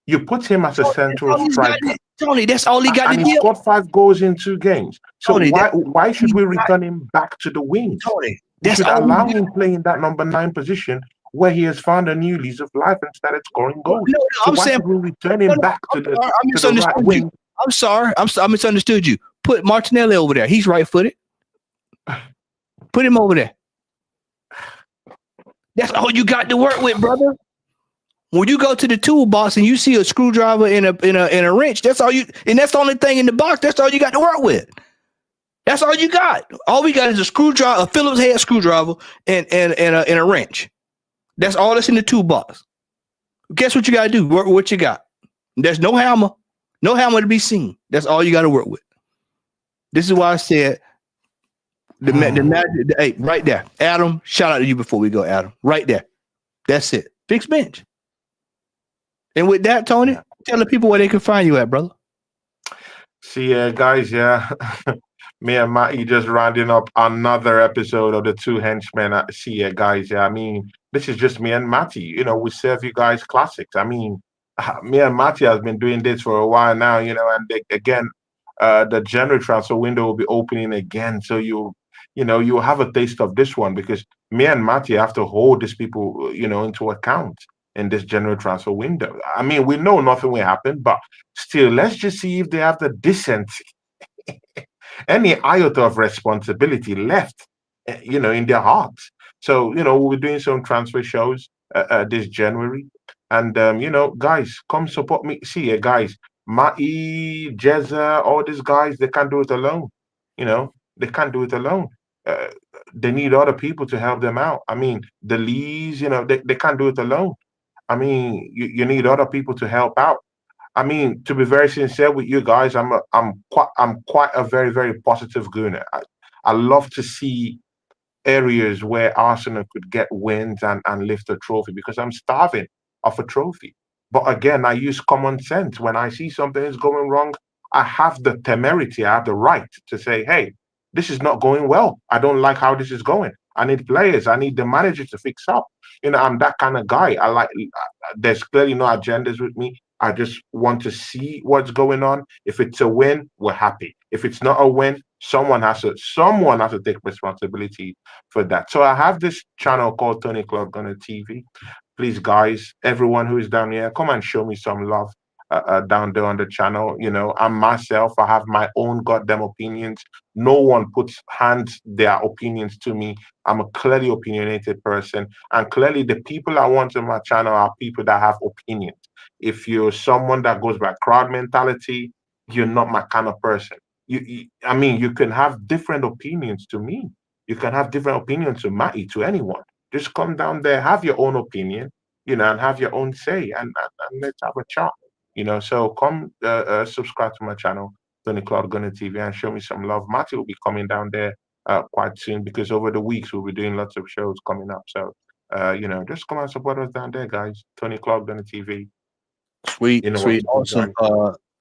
You put him as a central striker. Tony, that's all he got to do. He scored 5 goals in 2 games. So Tony, why should we return him back to the wings? Tony, we should allow him playing that number 9 position where he has found a new lease of life and started scoring goals. No, I'm saying we return him back to the right wing? I'm sorry. I misunderstood you. Put Martinelli over there. He's right-footed. Put him over there. That's all you got to work with, brother. When you go to the toolbox and you see a screwdriver in a wrench, that's all you, and that's the only thing in the box. That's all you got to work with. That's all you got. All we got is a screwdriver, a Phillips head screwdriver, and a wrench. That's all that's in the toolbox. Guess what you got to do? Work with what you got. There's no hammer to be seen. That's all you got to work with. This is why I said hey, right there, Adam. Shout out to you before we go, Adam. Right there. That's it. Fixed bench. And with that, Tony, tell the people where they can find you at, brother. See, guys, Me and Matty just rounding up another episode of the Two Henchmen. See ya, guys. Yeah, I mean, this is just me and Matty. You know, we serve you guys classics. I mean, me and Matty has been doing this for a while now. You know, and again, the January transfer window will be opening again. So you'll have a taste of this one because me and Matty have to hold these people, into account in this January transfer window. I mean, we know nothing will happen, but still, let's just see if they have the decency, any iota of responsibility left, in their hearts. So, we'll be doing some transfer shows this January. And, guys, come support me. See, guys, Mai, Jezza, all these guys, they can't do it alone. They can't do it alone. Uh, they need other people to help them out. I mean, the Lees, they can't do it alone. I mean, you need other people to help out. I mean, to be very sincere with you guys, I'm quite a very, very positive gooner. I love to see areas where Arsenal could get wins and lift a trophy because I'm starving of a trophy. But again, I use common sense. When I see something is going wrong, I have the temerity, I have the right to say, hey, this is not going well. I don't like how this is going. I need players. I need the manager to fix up. I'm that kind of guy. There's clearly no agendas with me. I just want to see what's going on. If it's a win, we're happy. If it's not a win, someone has to take responsibility for that. So I have this channel called Tony Claude Gunner TV. Please, guys, everyone who is down here, come and show me some love down there on the channel. I'm myself. I have my own goddamn opinions. No one hands their opinions to me. I'm a clearly opinionated person, and clearly the people I want on my channel are people that have opinions. If you're someone that goes by crowd mentality, you're not my kind of person. I mean, you can have different opinions to me. You can have different opinions to Matty, to anyone. Just come down there, have your own opinion, and have your own say, and let's have a chat. So come subscribe to my channel, Tony Claude Gunner TV, and show me some love. Matty will be coming down there quite soon because over the weeks we'll be doing lots of shows coming up. So, just come and support us down there, guys. Tony Claude Gunner TV. Sweet, awesome.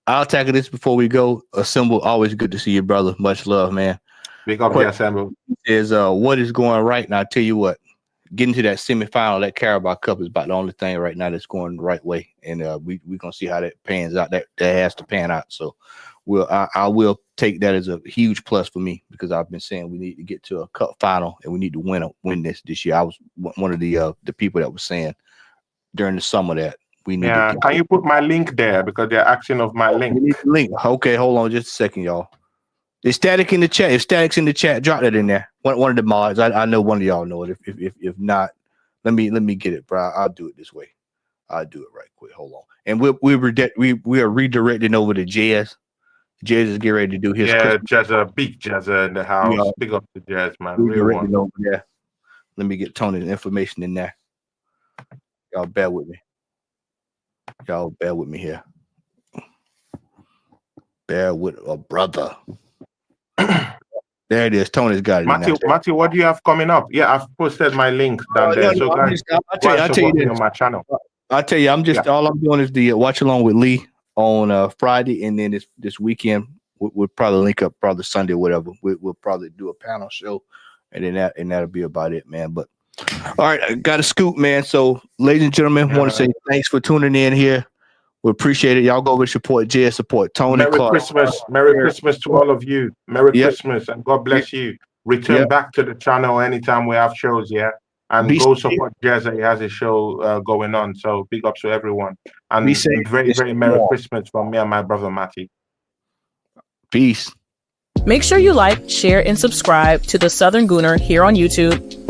I'll tackle this before we go. Assemble, always good to see you, brother. Much love, man. Big up here, Assemble. Is what is going right now? I tell you what, getting to that semifinal, that Carabao Cup is about the only thing right now that's going the right way, and we're gonna see how that pans out. That has to pan out. So, I will take that as a huge plus for me because I've been saying we need to get to a cup final and we need to win this year. I was one of the people that was saying during the summer that we need. Yeah, can you put my link there because they're asking of my link? Link. Okay, hold on just a second, y'all. There's static in the chat. If static's in the chat, drop that in there. One of the mods. I know one of y'all know it. If not, let me get it, bro. I'll do it this way. I'll do it right quick. Hold on. And we are redirecting over to Jazz. Jazz is getting ready to do his. Yeah, Jazza, big Jazza in the house. Yeah. Big up to Jazz, man. Real one. Over there. Let me get Tony's information in there. Y'all bear with me. Here. Bear with a brother. There it is. Tony's got it. Matty, what do you have coming up? Yeah, I've posted my link down there. So guys, I'll tell you on my channel. I'll tell you, all I'm doing is the watch along with Lee on Friday, and then this weekend we'll probably link up probably Sunday or whatever. We'll probably do a panel show, and then that'll be about it, man. But all right, I got a scoop, man. So, ladies and gentlemen, want to say thanks for tuning in here. We appreciate it. Y'all go over support Jazz, support Tony. Merry Christmas. Merry Christmas to all of you. Merry Christmas, and God bless you. Return back to the channel anytime we have shows, and go support Jazz. He has a show going on. So big ups to everyone. And very, very Merry Christmas from me and my brother Matty. Peace. Make sure you like, share, and subscribe to The Southern Gooner here on YouTube